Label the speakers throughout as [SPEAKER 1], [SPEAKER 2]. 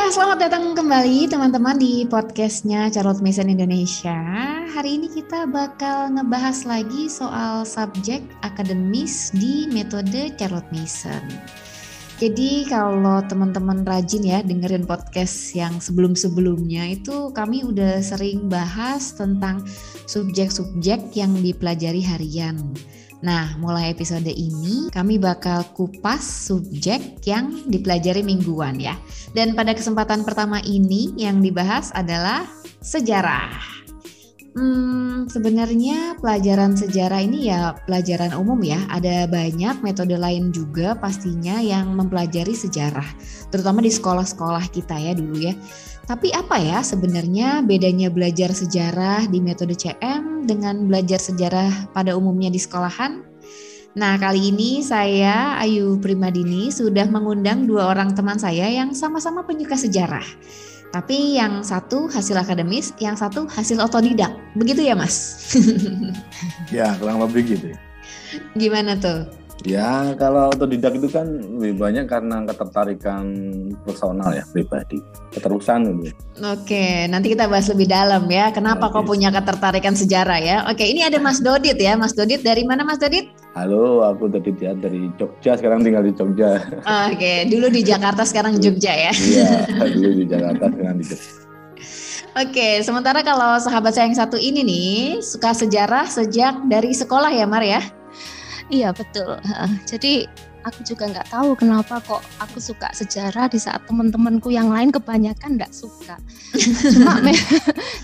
[SPEAKER 1] Selamat datang kembali teman-teman di podcastnya Charlotte Mason Indonesia. Hari ini kita bakal ngebahas lagi soal subjek akademis di metode Charlotte Mason. Jadi kalau teman-teman rajin ya dengerin podcast yang sebelum-sebelumnya itu kami udah sering bahas tentang subjek-subjek yang dipelajari harian. Nah, mulai episode ini kami bakal kupas subjek yang dipelajari mingguan ya. Dan pada kesempatan pertama ini yang dibahas adalah sejarah. Sebenarnya pelajaran sejarah ini ya pelajaran umum ya. Ada banyak metode lain juga pastinya yang mempelajari sejarah. Terutama di sekolah-sekolah kita ya dulu ya. Tapi apa ya sebenarnya bedanya belajar sejarah di metode CM dengan belajar sejarah pada umumnya di sekolahan? Nah, kali ini saya Ayu Primadini sudah mengundang dua orang teman saya yang sama-sama penyuka sejarah. Tapi yang satu hasil akademis, yang satu hasil otodidak. Begitu ya, Mas?
[SPEAKER 2] Ya, kurang lebih gitu.
[SPEAKER 1] Gimana tuh?
[SPEAKER 2] Ya, kalau otodidak itu kan lebih banyak karena ketertarikan personal ya, pribadi. Keterusan gitu.
[SPEAKER 1] Oke, nanti kita bahas lebih dalam ya. Kenapa kok punya ketertarikan sejarah ya? Oke, ini ada Mas Dodit ya. Mas Dodit dari mana Mas Dodit?
[SPEAKER 2] Halo, aku Dodit ya dari Jogja, sekarang tinggal di Jogja.
[SPEAKER 1] Oke, dulu di Jakarta, sekarang Jogja ya?
[SPEAKER 2] Iya, dulu di Jakarta, sekarang di Jogja.
[SPEAKER 1] Oke, sementara kalau sahabat saya yang satu ini nih, suka sejarah sejak dari sekolah ya Mar ya?
[SPEAKER 3] Iya betul. Jadi aku juga nggak tahu kenapa kok aku suka sejarah di saat teman-temanku yang lain kebanyakan nggak suka.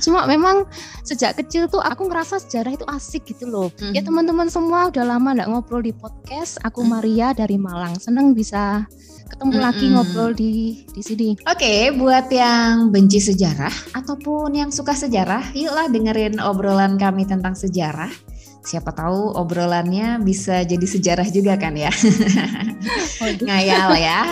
[SPEAKER 3] Cuma memang sejak kecil tuh aku ngerasa sejarah itu asik gitu loh. Ya teman-teman semua udah lama nggak ngobrol di podcast. Aku Maria dari Malang. Seneng bisa ketemu lagi ngobrol di sini.
[SPEAKER 1] Oke, buat yang benci sejarah ataupun yang suka sejarah, yuklah dengerin obrolan kami tentang sejarah. Siapa tahu obrolannya bisa jadi sejarah juga kan ya. Ngayal ya.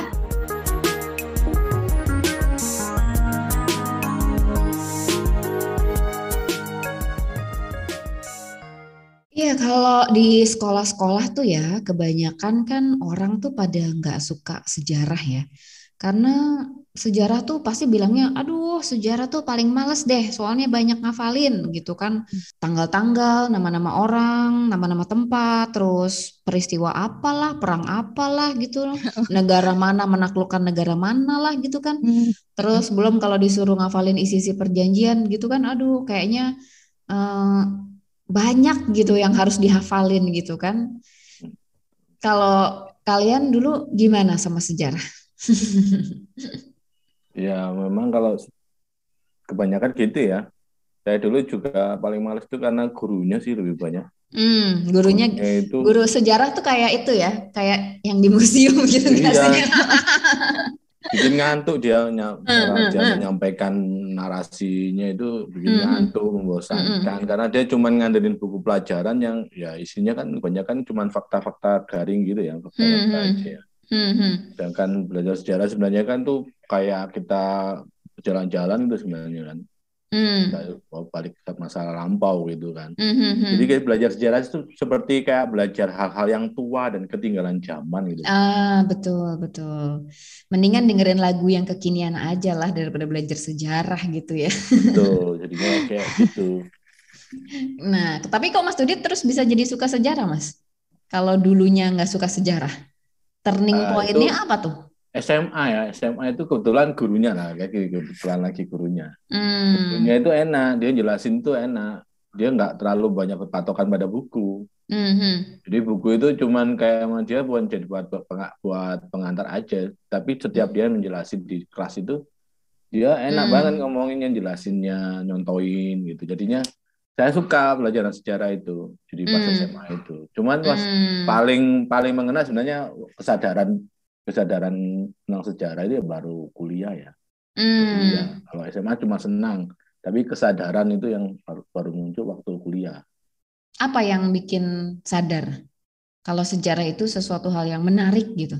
[SPEAKER 1] Iya, kalau di sekolah-sekolah tuh ya kebanyakan kan orang tuh pada nggak suka sejarah ya. Karena sejarah tuh pasti bilangnya, aduh sejarah tuh paling males deh, soalnya banyak ngafalin gitu kan. Tanggal-tanggal, nama-nama orang, nama-nama tempat, terus peristiwa apalah, perang apalah gitu loh. Negara mana menaklukkan negara mana lah gitu kan. Terus belum kalau disuruh ngafalin isi-isi perjanjian gitu kan, aduh kayaknya banyak gitu yang harus dihafalin gitu kan. Kalau kalian dulu gimana sama sejarah?
[SPEAKER 2] Ya, memang kalau kebanyakan gitu ya. Saya dulu juga paling males itu karena gurunya sih lebih banyak.
[SPEAKER 1] Gurunya
[SPEAKER 2] itu
[SPEAKER 1] guru sejarah tuh kayak itu ya, kayak yang di museum gitu nggak
[SPEAKER 2] iya,
[SPEAKER 1] sih?
[SPEAKER 2] bikin ngantuk dia menyampaikan narasinya itu bikin ngantuk, membosankan karena dia cuma ngandelin buku pelajaran yang ya isinya kan kebanyakan cuma fakta-fakta garing gitu ya, fakta-fakta aja ya. Sedangkan belajar sejarah sebenarnya kan tuh kayak kita jalan-jalan itu sebenarnya kan. Balik ke masa lampau gitu kan. Jadi kayak belajar sejarah itu seperti kayak belajar hal-hal yang tua dan ketinggalan zaman gitu.
[SPEAKER 1] Betul. Mendingan dengerin lagu yang kekinian aja lah daripada belajar sejarah gitu ya.
[SPEAKER 2] Betul, jadinya kayak gitu.
[SPEAKER 1] Nah, tapi kok Mas Dudit terus bisa jadi suka sejarah, Mas? Kalau dulunya nggak suka sejarah, turning point-nya apa tuh?
[SPEAKER 2] SMA itu kebetulan gurunya lah, kayak kebetulan lagi gurunya. Gurunya itu enak, dia jelasin tuh enak. Dia nggak terlalu banyak berpatokan pada buku. Jadi buku itu cuman kayak dia buat pengantar aja. Tapi setiap dia menjelasin di kelas itu, dia enak banget ngomonginnya, jelasinnya, nyontoin gitu. Jadinya saya suka pelajaran sejarah itu, jadi pas SMA itu. Cuman pas paling mengena sebenarnya kesadaran tentang sejarah itu ya baru kuliah ya. Kuliah. Kalau SMA cuma senang, tapi kesadaran itu yang baru muncul waktu kuliah.
[SPEAKER 1] Apa yang bikin sadar kalau sejarah itu sesuatu hal yang menarik gitu?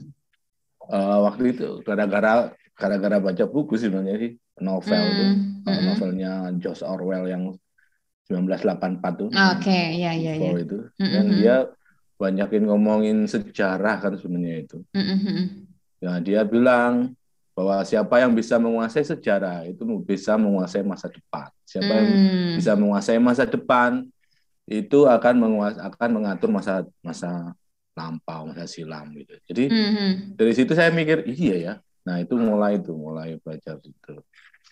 [SPEAKER 2] Waktu itu gara-gara baca buku sebenarnya sih, novel tuh. Novelnya George Orwell yang 1984 tuh.
[SPEAKER 1] Oke, ya.
[SPEAKER 2] Itu. Dan dia banyakin ngomongin sejarah kan sebenarnya itu. Ya dia bilang bahwa siapa yang bisa menguasai sejarah itu bisa menguasai masa depan. Siapa yang bisa menguasai masa depan itu akan mengatur masa lampau, masa silam gitu. Jadi dari situ saya mikir iya ya. Nah itu mulai belajar itu,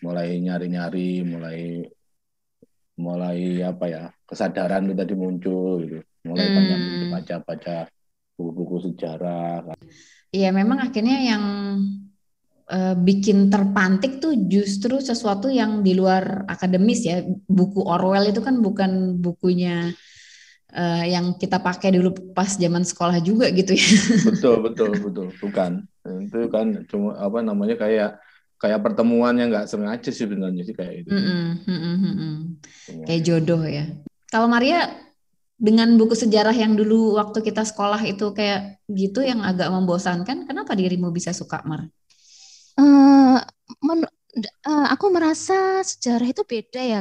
[SPEAKER 2] mulai nyari-nyari, mulai apa ya, kesadaran itu tadi muncul gitu, mulai banyak baca buku-buku sejarah.
[SPEAKER 1] Iya memang akhirnya yang bikin terpantik tuh justru sesuatu yang di luar akademis ya. Buku Orwell itu kan bukan bukunya yang kita pakai dulu pas zaman sekolah juga gitu ya.
[SPEAKER 2] Betul, bukan. Itu kan cuma apa namanya kayak pertemuan yang nggak sengaja sih sebenarnya sih kayak itu.
[SPEAKER 1] Kayak jodoh ya. Kalau Maria dengan buku sejarah yang dulu waktu kita sekolah itu kayak gitu yang agak membosankan, kenapa dirimu bisa suka, Mar?
[SPEAKER 3] Aku merasa sejarah itu beda ya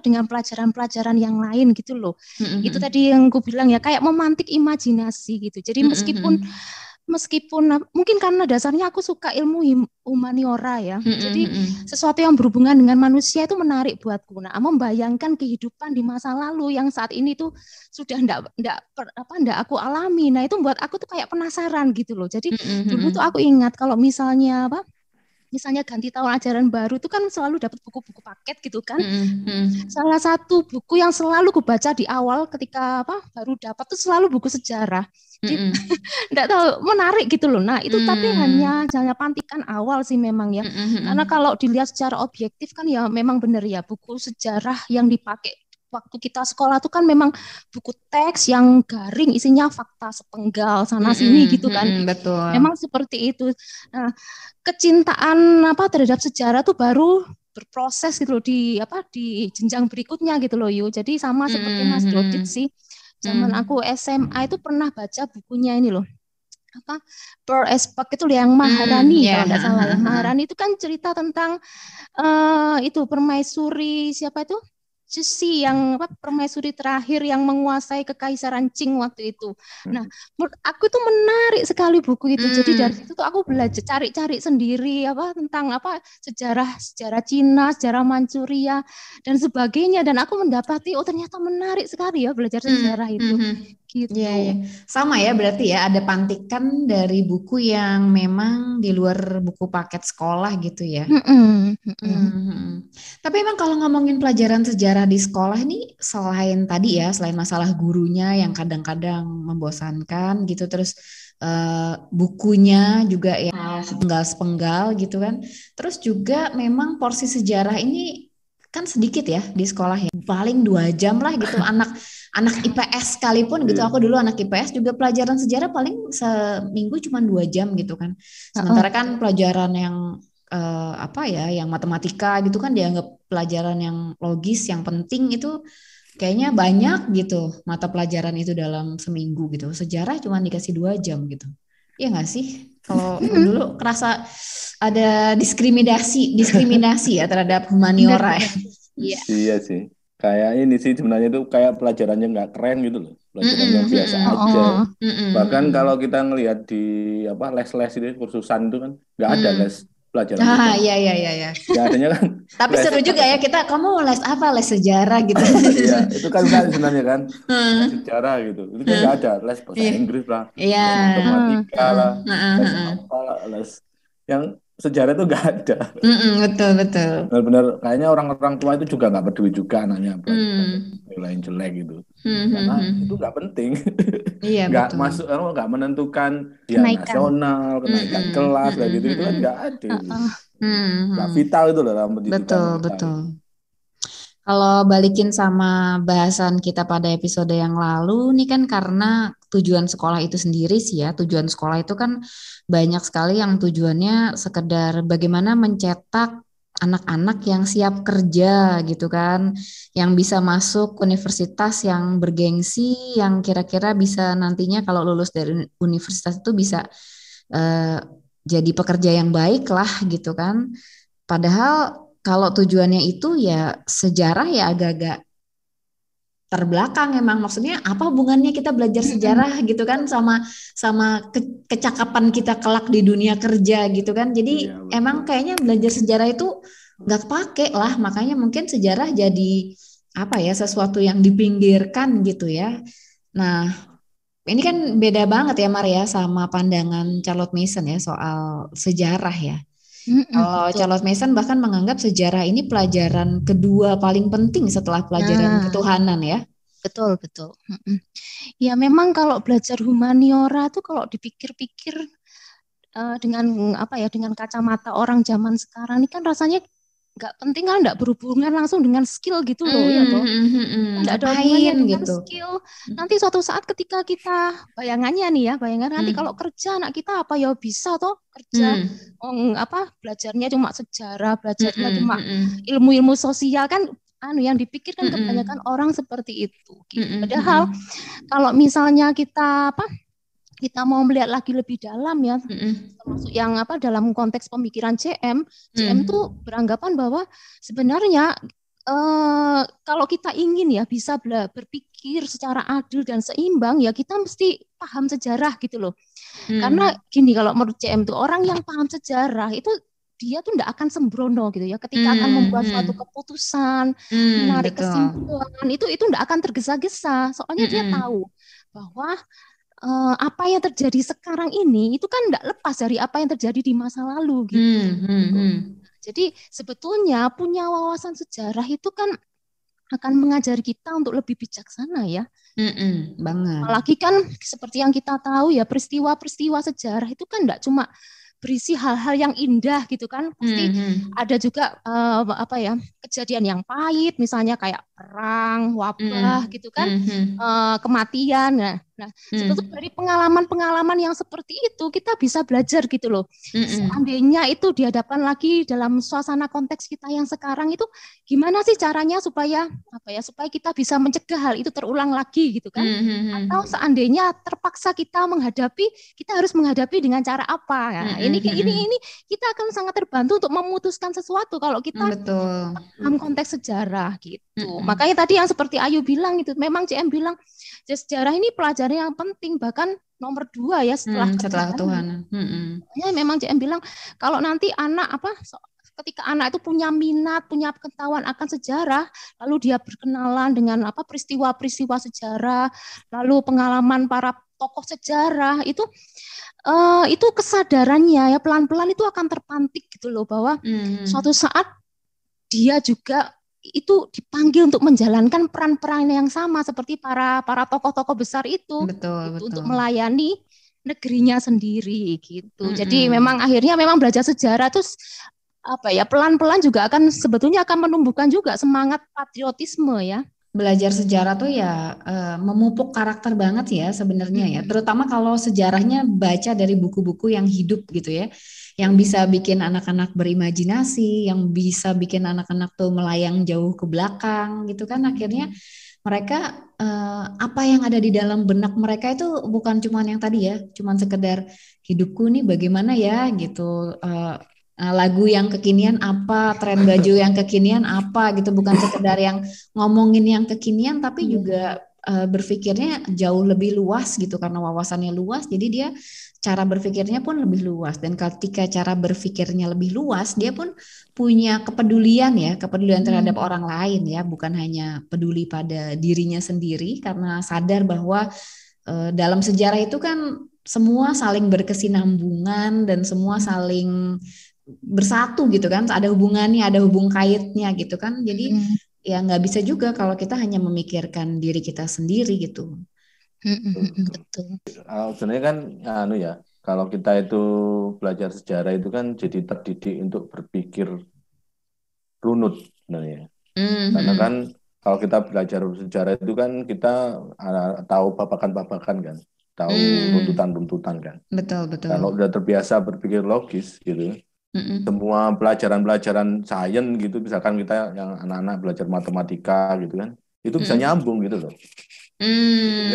[SPEAKER 3] dengan pelajaran-pelajaran yang lain gitu loh. Itu tadi yang aku bilang ya, kayak memantik imajinasi gitu. Jadi meskipun mungkin karena dasarnya aku suka ilmu humaniora ya. Jadi sesuatu yang berhubungan dengan manusia itu menarik buatku. Nah, membayangkan kehidupan di masa lalu yang saat ini tuh sudah enggak aku alami. Nah, itu buat aku tuh kayak penasaran gitu loh. Jadi dulu tuh aku ingat kalau misalnya ganti tahun ajaran baru itu kan selalu dapat buku-buku paket gitu kan. Salah satu buku yang selalu aku baca di awal ketika baru dapat tuh selalu buku sejarah. Enggak tahu, menarik gitu loh. Nah, itu tapi hanya pantikan awal sih memang ya. Karena kalau dilihat secara objektif kan ya memang benar ya, buku sejarah yang dipakai waktu kita sekolah tuh kan memang buku teks yang garing, isinya fakta sepenggal sana sini gitu kan.
[SPEAKER 1] Betul.
[SPEAKER 3] Memang seperti itu. Nah, kecintaan terhadap sejarah tuh baru berproses gitu loh di jenjang berikutnya gitu loh Yu. Jadi sama seperti Mas Dodit sih. Zaman aku SMA itu pernah baca bukunya ini loh. Pearl S. Buck itu yang Maharani kalau nggak salah ya. Maharani itu kan cerita tentang itu permaisuri siapa itu? Cixi yang permaisuri terakhir yang menguasai kekaisaran Qing waktu itu. Nah, menurut aku itu menarik sekali buku itu. Jadi dari situ tuh aku belajar cari-cari sendiri tentang sejarah Cina, sejarah Manchuria dan sebagainya. Dan aku mendapati ternyata menarik sekali ya belajar sejarah itu. Gitu.
[SPEAKER 1] Ya. Sama ya berarti ya ada pantikan dari buku yang memang di luar buku paket sekolah gitu ya. Tapi emang kalau ngomongin pelajaran sejarah di sekolah ini selain masalah gurunya yang kadang-kadang membosankan gitu, terus bukunya juga ya sepenggal gitu kan, terus juga memang porsi sejarah ini kan sedikit ya di sekolah ya, paling 2 jam lah gitu. anak IPS sekalipun gitu, aku dulu anak IPS juga pelajaran sejarah paling seminggu cuma 2 jam gitu kan. Sementara kan pelajaran yang yang matematika gitu kan dianggap pelajaran yang logis, yang penting itu kayaknya banyak gitu mata pelajaran itu dalam seminggu gitu. Sejarah cuma dikasih 2 jam gitu. Iya nggak sih? Kalau dulu kerasa ada diskriminasi ya terhadap humaniora.
[SPEAKER 2] Iya sih. Kayak ini sih sebenarnya itu kayak pelajarannya nggak keren gitu loh. Pelajaran yang biasa aja. Bahkan kalau kita ngelihat di les-les itu kursusan itu kan nggak ada les pelajaran.
[SPEAKER 1] Iya.
[SPEAKER 2] Ya adanya kan.
[SPEAKER 1] Tapi seru juga ya kamu les apa? Les sejarah gitu.
[SPEAKER 2] Iya, itu kan sebenarnya kan sejarah gitu. Itu kan nggak ada les bahasa Inggris lah, les matematika lah, les apa, les yang sejarah itu nggak ada.
[SPEAKER 1] Betul.
[SPEAKER 2] Benar-benar kayaknya orang-orang tua itu juga nggak peduli juga anaknya nilai jelek gitu. Karena itu nggak penting.
[SPEAKER 1] Iya,
[SPEAKER 2] nggak
[SPEAKER 1] betul.
[SPEAKER 2] masuk, nggak menentukan nasional, kenaikan kelas kayak gitu itu kan nggak ada. Nggak vital itu loh dalam pendidikan.
[SPEAKER 1] Betul. Kalau balikin sama bahasan kita pada episode yang lalu, nih kan karena tujuan sekolah itu sendiri sih ya, tujuan sekolah itu kan banyak sekali yang tujuannya sekedar bagaimana mencetak anak-anak yang siap kerja gitu kan, yang bisa masuk universitas yang bergengsi, yang kira-kira bisa nantinya kalau lulus dari universitas itu bisa jadi pekerja yang baik lah gitu kan. Padahal kalau tujuannya itu ya sejarah ya agak-agak terbelakang emang. Maksudnya apa hubungannya kita belajar sejarah gitu kan sama kecakapan kita kelak di dunia kerja gitu kan. Jadi emang kayaknya belajar sejarah itu nggak kepake lah, makanya mungkin sejarah jadi apa ya, sesuatu yang dipinggirkan gitu ya. Nah, ini kan beda banget ya Maria sama pandangan Charlotte Mason ya soal sejarah ya. Kalau Charlotte Mason bahkan menganggap sejarah ini pelajaran kedua paling penting setelah pelajaran ketuhanan ya.
[SPEAKER 3] Betul. Ya memang kalau belajar humaniora tuh kalau dipikir-pikir dengan apa ya, dengan kacamata orang zaman sekarang ini kan rasanya nggak penting, kan nggak berhubungan langsung dengan skill gitu loh, ya toh nggak ada hubungannya dengan gitu. Skill. Nanti suatu saat ketika kita bayangan nanti kalau kerja anak kita apa ya bisa toh kerja belajarnya cuma sejarah, belajarnya cuma ilmu-ilmu sosial kan yang dipikirkan kebanyakan orang seperti itu gitu. Padahal kalau misalnya kita mau melihat lagi lebih dalam ya, termasuk yang dalam konteks pemikiran JM tuh beranggapan bahwa sebenarnya kalau kita ingin ya bisa berpikir secara adil dan seimbang ya kita mesti paham sejarah gitu loh. Karena gini, kalau menurut JM tuh orang yang paham sejarah itu dia tuh tidak akan sembrono gitu ya ketika akan membuat suatu keputusan, menarik kesimpulan itu tidak akan tergesa-gesa. Soalnya dia tahu bahwa apa yang terjadi sekarang ini itu kan tidak lepas dari apa yang terjadi di masa lalu gitu. Jadi sebetulnya punya wawasan sejarah itu kan akan mengajari kita untuk lebih bijaksana ya.
[SPEAKER 1] Banget.
[SPEAKER 3] Apalagi kan seperti yang kita tahu ya, peristiwa-peristiwa sejarah itu kan tidak cuma berisi hal-hal yang indah gitu kan, pasti ada juga kejadian yang pahit, misalnya kayak perang, wabah gitu kan, kematian. Nah, sebetulnya dari pengalaman-pengalaman yang seperti itu kita bisa belajar gitu loh. Seandainya itu dihadapkan lagi dalam suasana konteks kita yang sekarang itu, gimana sih caranya supaya supaya kita bisa mencegah hal itu terulang lagi gitu kan? Atau seandainya terpaksa kita harus menghadapi dengan cara apa? Nah, ini kita akan sangat terbantu untuk memutuskan sesuatu kalau kita dalam konteks sejarah gitu. Makanya tadi yang seperti Ayu bilang itu, memang CM bilang sejarah ini pelajaran yang penting, bahkan nomor 2 ya setelah
[SPEAKER 1] ketuhanan.
[SPEAKER 3] Ya memang CM bilang kalau nanti ketika anak itu punya minat, punya pengetahuan akan sejarah, lalu dia berkenalan dengan peristiwa-peristiwa sejarah, lalu pengalaman para tokoh sejarah itu kesadarannya ya pelan-pelan itu akan terpantik gitu loh, bahwa suatu saat dia juga itu dipanggil untuk menjalankan peran-peran yang sama seperti para tokoh-tokoh besar itu.
[SPEAKER 1] Betul.
[SPEAKER 3] Untuk melayani negerinya sendiri gitu. Jadi memang akhirnya belajar sejarah terus pelan-pelan juga sebetulnya akan menumbuhkan juga semangat patriotisme ya.
[SPEAKER 1] Belajar sejarah tuh ya memupuk karakter banget ya sebenarnya ya. Terutama kalau sejarahnya baca dari buku-buku yang hidup gitu ya. Yang bisa bikin anak-anak berimajinasi, yang bisa bikin anak-anak tuh melayang jauh ke belakang gitu kan. Akhirnya mereka apa yang ada di dalam benak mereka itu bukan cuma yang tadi ya, cuma sekedar hidupku nih bagaimana ya gitu, lagu yang kekinian apa, tren baju yang kekinian apa gitu, bukan sekedar yang ngomongin yang kekinian tapi juga berpikirnya jauh lebih luas gitu, karena wawasannya luas jadi dia cara berpikirnya pun lebih luas, dan ketika cara berpikirnya lebih luas dia pun punya kepedulian terhadap orang lain ya, bukan hanya peduli pada dirinya sendiri, karena sadar bahwa dalam sejarah itu kan semua saling berkesinambungan dan semua saling bersatu gitu kan, ada hubungannya, ada hubung kaitnya gitu kan, jadi ya nggak bisa juga kalau kita hanya memikirkan diri kita sendiri gitu.
[SPEAKER 3] Betul.
[SPEAKER 2] Sebenarnya kan kalau kita itu belajar sejarah itu kan jadi terdidik untuk berpikir runut sebenarnya. Karena kan kalau kita belajar sejarah itu kan kita tahu babakan-babakan kan, tahu runtutan-runtutan kan.
[SPEAKER 1] Betul.
[SPEAKER 2] Kalau udah terbiasa berpikir logis gitu, semua pelajaran-pelajaran sains gitu, misalkan kita yang anak-anak belajar matematika gitu kan, itu bisa nyambung gitu loh.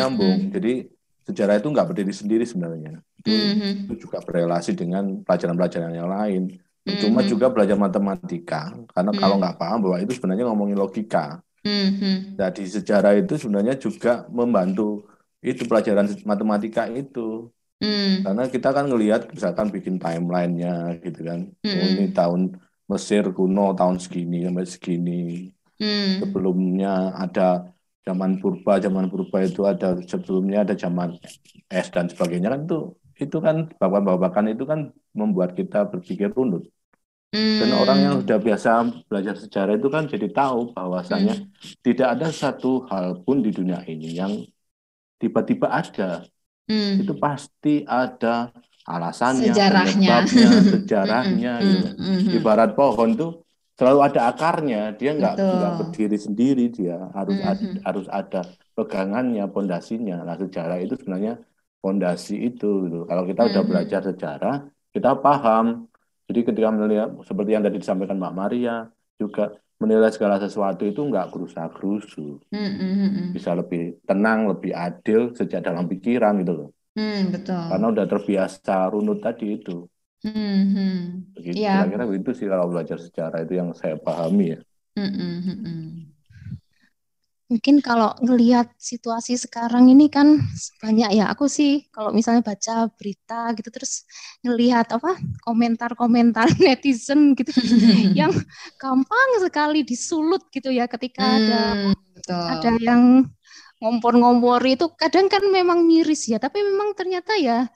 [SPEAKER 2] Nyambung. Jadi sejarah itu nggak berdiri sendiri sebenarnya. Itu juga berrelasi dengan pelajaran-pelajaran yang lain. Cuma juga belajar matematika, karena kalau nggak paham bahwa itu sebenarnya ngomongin logika. Nah, di sejarah itu sebenarnya juga membantu itu pelajaran matematika itu. Karena kita kan ngelihat misalkan bikin timeline-nya gitu kan. Oh, ini tahun Mesir kuno tahun segini sampai segini. Sebelumnya ada zaman purba itu ada sebelumnya ada zaman es dan sebagainya kan itu kan babakan itu kan membuat kita berpikir runut. Dan orang yang sudah biasa belajar sejarah itu kan jadi tahu bahwasannya tidak ada satu hal pun di dunia ini yang tiba-tiba ada. Itu pasti ada alasannya, penyebabnya, sejarahnya. Gitu. Ibarat pohon tuh selalu ada akarnya, dia nggak berdiri sendiri, dia harus ada pegangannya, pondasinya. Nah, sejarah itu sebenarnya pondasi itu. Gitu. Kalau kita udah belajar sejarah, kita paham. Jadi ketika melihat seperti yang tadi disampaikan Mbak Maria, juga menilai segala sesuatu itu nggak gerusa-gerusu. Bisa lebih tenang, lebih adil sejak dalam pikiran gitu loh.
[SPEAKER 1] Betul.
[SPEAKER 2] Karena udah terbiasa runut tadi itu. Begitu, kira-kira begitu sih kalau belajar sejarah itu yang saya pahami ya.
[SPEAKER 3] Mungkin kalau ngelihat situasi sekarang ini kan banyak ya. Aku sih kalau misalnya baca berita gitu terus ngelihat komentar-komentar netizen gitu yang gampang sekali disulut gitu ya ketika ada yang ngompor-ngompor itu kadang kan memang miris ya. Tapi memang ternyata ya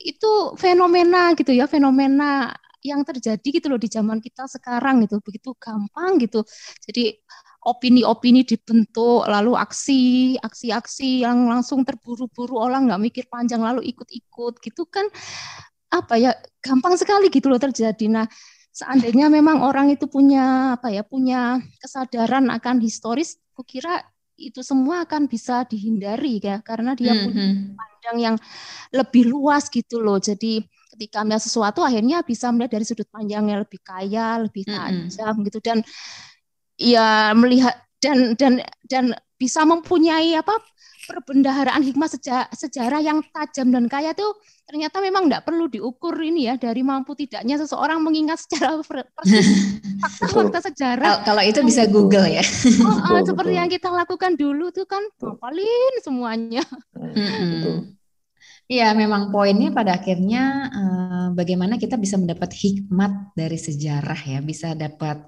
[SPEAKER 3] itu fenomena gitu ya, fenomena yang terjadi gitu loh di zaman kita sekarang gitu, begitu gampang gitu. Jadi opini-opini dibentuk, lalu aksi-aksi yang langsung terburu-buru, orang nggak mikir panjang lalu ikut-ikut gitu kan, gampang sekali gitu loh terjadi. Nah, seandainya memang orang itu punya punya kesadaran akan historis, kukira itu semua akan bisa dihindari ya, karena dia punya pandang yang lebih luas gitu loh. Jadi ketika melihat sesuatu akhirnya bisa melihat dari sudut pandang yang lebih kaya, lebih tajam gitu, dan ya melihat dan bisa mempunyai perbendaharaan hikmah sejarah yang tajam dan kaya itu ternyata memang tidak perlu diukur ini ya dari mampu tidaknya seseorang mengingat secara persis fakta-fakta sejarah.
[SPEAKER 1] Kalau itu bisa Google ya.
[SPEAKER 3] Seperti yang kita lakukan dulu tuh kan hafalin semuanya.
[SPEAKER 1] Iya, memang poinnya pada akhirnya bagaimana kita bisa mendapat hikmat dari sejarah ya, bisa dapat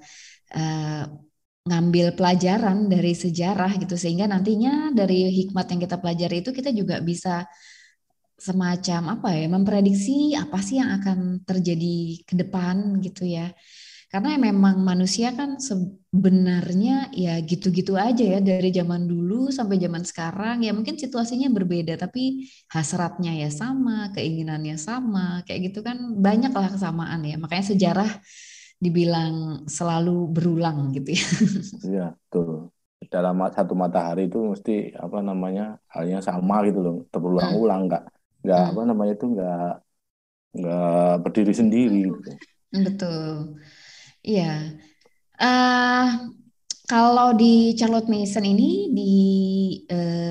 [SPEAKER 1] ngambil pelajaran dari sejarah gitu, sehingga nantinya dari hikmat yang kita pelajari itu kita juga bisa semacam memprediksi apa sih yang akan terjadi ke depan gitu ya. Karena memang manusia kan sebenarnya ya gitu-gitu aja ya dari zaman dulu sampai zaman sekarang. Ya mungkin situasinya berbeda tapi hasratnya ya sama, keinginannya sama. Kayak gitu kan banyak lah kesamaan ya. Makanya sejarah dibilang selalu berulang gitu ya.
[SPEAKER 2] Iya, betul. Dalam satu matahari itu mesti halnya sama gitu loh, terulang-ulang, nggak berdiri sendiri gitu.
[SPEAKER 1] Betul. Iya, kalau di Charlotte Mason ini di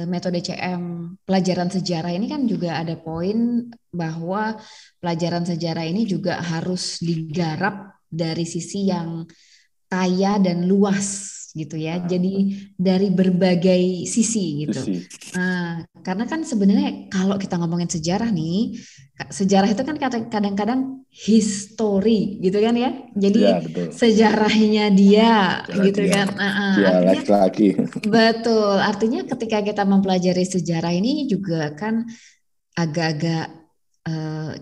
[SPEAKER 1] metode CM pelajaran sejarah ini kan juga ada poin bahwa pelajaran sejarah ini juga harus digarap dari sisi yang kaya dan luas gitu ya. Jadi dari berbagai sisi gitu. Nah, karena kan sebenarnya kalau kita ngomongin sejarah nih, sejarah itu kan kadang-kadang history gitu kan ya. Jadi ya, sejarahnya dia gitu kan.
[SPEAKER 2] Lagi.
[SPEAKER 1] Betul. Artinya ketika kita mempelajari sejarah ini juga kan agak-agak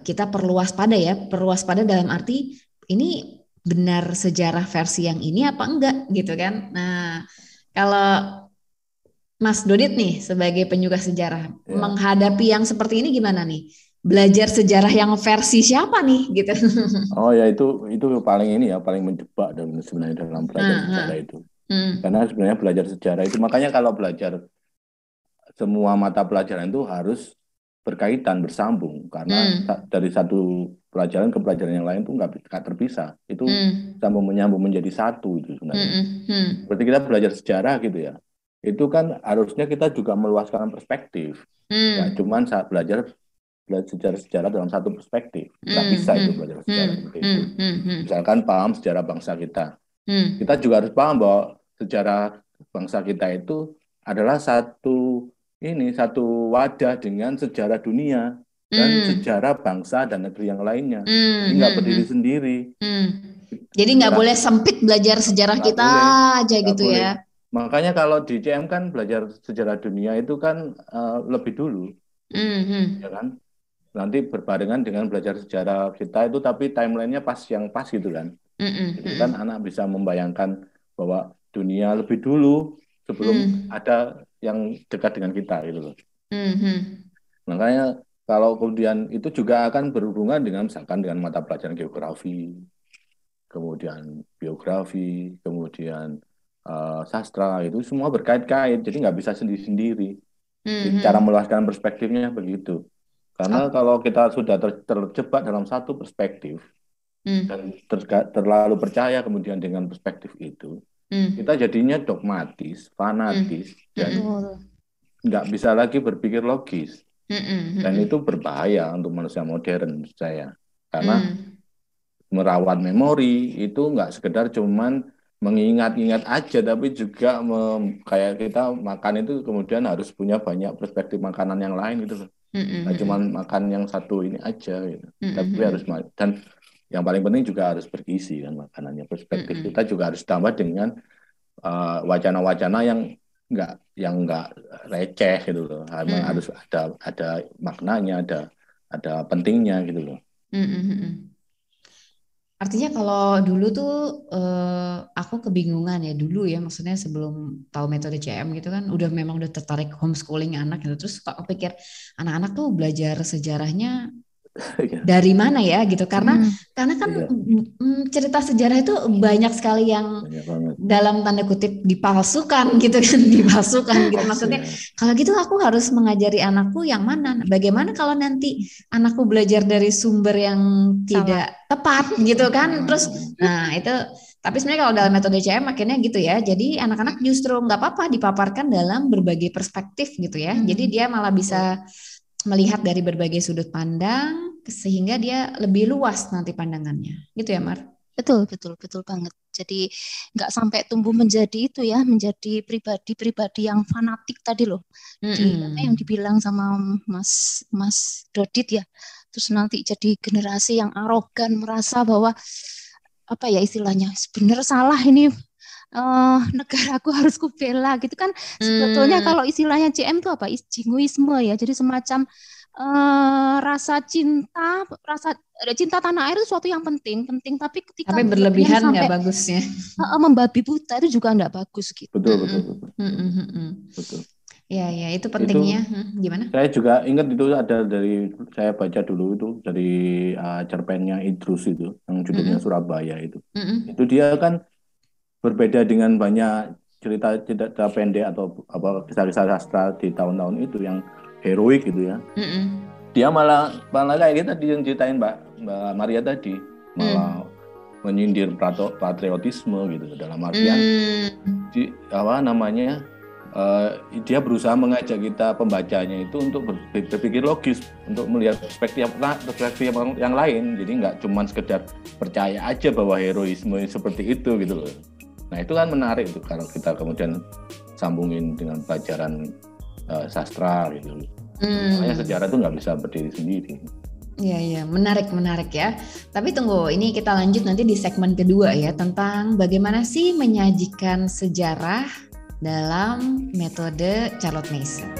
[SPEAKER 1] kita perlu waspada ya. Perlu waspada dalam arti ini benar sejarah versi yang ini apa enggak gitu kan. Nah, kalau Mas Dodit nih sebagai penyuka sejarah menghadapi yang seperti ini gimana nih? Belajar sejarah yang versi siapa nih gitu?
[SPEAKER 2] Oh ya itu paling menjebak sebenarnya dalam belajar sejarah itu. Karena sebenarnya belajar sejarah itu makanya kalau belajar semua mata pelajaran itu harus berkaitan, bersambung, karena dari satu pelajaran ke pelajaran yang lain itu nggak terpisah, itu sambung menyambung menjadi satu itu sebenarnya. Berarti kita belajar sejarah gitu ya, itu kan harusnya kita juga meluaskan perspektif, ya cuman saat belajar sejarah dalam satu perspektif, nggak bisa itu belajar sejarah seperti itu. Misalkan paham sejarah bangsa kita, Kita juga harus paham bahwa sejarah bangsa kita itu adalah satu wadah dengan sejarah dunia dan sejarah bangsa dan negeri yang lainnya. Jadi nggak berdiri sendiri.
[SPEAKER 1] Jadi nggak boleh sempit belajar sejarah kita aja gitu
[SPEAKER 2] boleh.
[SPEAKER 1] Ya.
[SPEAKER 2] Makanya kalau di CM kan belajar sejarah dunia itu kan lebih dulu, ya kan? Nanti berbarengan dengan belajar sejarah kita itu, tapi timelinenya pas gitu kan. Jadi kan anak bisa membayangkan bahwa dunia lebih dulu sebelum ada yang dekat dengan kita gitu loh. Makanya kalau kemudian itu juga akan berhubungan dengan misalkan dengan mata pelajaran geografi, kemudian biografi, kemudian sastra, itu semua berkait-kait, jadi nggak bisa sendiri-sendiri. Cara meluaskan perspektifnya begitu. Karena kalau kita sudah terjebak dalam satu perspektif dan terlalu percaya kemudian dengan perspektif itu, kita jadinya dogmatis, fanatis, dan nggak bisa lagi berpikir logis. Dan itu berbahaya untuk manusia modern menurut saya. Karena merawat memori itu nggak sekedar cuman mengingat-ingat aja, tapi juga kayak kita makan itu kemudian harus punya banyak perspektif makanan yang lain gitu loh. Nggak cuma makan yang satu ini aja gitu. Tapi harus, dan yang paling penting juga harus bergizi kan makanannya. Perspektif kita juga harus tambah dengan wacana-wacana yang nggak receh gitu loh. Harus ada maknanya, ada pentingnya gitu loh.
[SPEAKER 1] Artinya kalau dulu tuh aku kebingungan ya dulu ya, maksudnya sebelum tahu metode CM gitu kan memang udah tertarik homeschooling anak gitu. Terus kok pikir anak-anak tuh belajar sejarahnya dari mana ya gitu, karena kan cerita sejarah itu banyak sekali yang dalam tanda kutip dipalsukan gitu kan, dipalsukan gitu. Maksudnya kalau gitu aku harus mengajari anakku yang mana, bagaimana kalau nanti anakku belajar dari sumber yang tidak tepat gitu kan. Terus nah itu, tapi sebenarnya kalau dalam metode CM akhirnya gitu ya, jadi anak-anak justru nggak apa-apa dipaparkan dalam berbagai perspektif gitu ya. Jadi dia malah bisa melihat dari berbagai sudut pandang sehingga dia lebih luas nanti pandangannya, gitu ya Mar?
[SPEAKER 3] Betul banget. Jadi nggak sampai tumbuh menjadi itu ya, menjadi pribadi yang fanatik tadi loh. Apa yang dibilang sama Mas Dodit ya. Terus nanti jadi generasi yang arogan, merasa bahwa apa ya istilahnya, benar salah ini negaraku harus kubela gitu kan. Sebetulnya kalau istilahnya CM itu apa? Jingoisme ya. Jadi semacam rasa cinta tanah air itu suatu yang penting, tapi ketika
[SPEAKER 1] berlebihan nggak bagus ya.
[SPEAKER 3] Membabi buta itu juga nggak bagus gitu.
[SPEAKER 2] Betul.
[SPEAKER 1] Ya itu pentingnya. Gimana?
[SPEAKER 2] Saya juga ingat itu ada saya baca dulu itu dari cerpennya Idrus itu yang judulnya Surabaya itu. Itu dia kan berbeda dengan banyak cerita pendek atau kisah-kisah sastra di tahun-tahun itu yang heroik gitu ya. Dia malah kayak kita diceritain Mbak Maria tadi, malah menyindir patriotisme gitu, dalam artian dia berusaha mengajak kita pembacanya itu untuk berpikir logis, untuk melihat perspektif yang lain. Jadi nggak cuma sekedar percaya aja bahwa heroisme seperti itu gitu loh. Nah itu kan menarik tuh kalau kita kemudian sambungin dengan pelajaran sastra gitu. Makanya sejarah itu nggak bisa berdiri sendiri.
[SPEAKER 1] Iya, menarik ya. Tapi tunggu, ini kita lanjut nanti di segmen kedua ya, tentang bagaimana sih menyajikan sejarah dalam metode Charlotte Mason.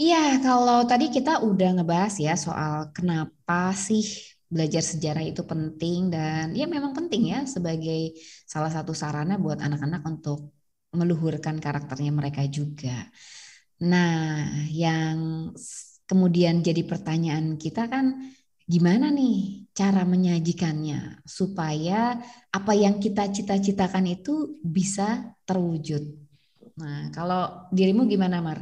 [SPEAKER 1] Iya, kalau tadi kita udah ngebahas ya soal kenapa sih belajar sejarah itu penting, dan ya memang penting ya sebagai salah satu sarana buat anak-anak untuk meluhurkan karakternya mereka juga. Nah, yang kemudian jadi pertanyaan kita kan, gimana nih cara menyajikannya supaya apa yang kita cita-citakan itu bisa terwujud. Nah, kalau dirimu gimana, Mar?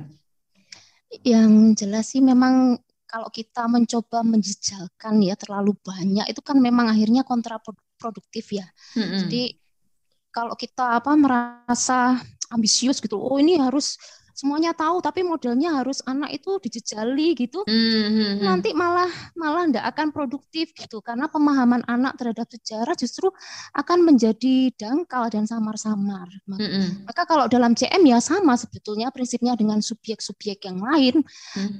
[SPEAKER 3] Yang jelas sih memang kalau kita mencoba menjejalkan ya terlalu banyak itu kan memang akhirnya kontraproduktif ya. Jadi kalau kita merasa ambisius gitu, oh ini harus semuanya tahu, tapi modelnya harus anak itu dijejali gitu, nanti malah nggak akan produktif gitu, karena pemahaman anak terhadap sejarah justru akan menjadi dangkal dan samar-samar. Maka kalau dalam CM ya sama sebetulnya prinsipnya dengan subjek-subjek yang lain.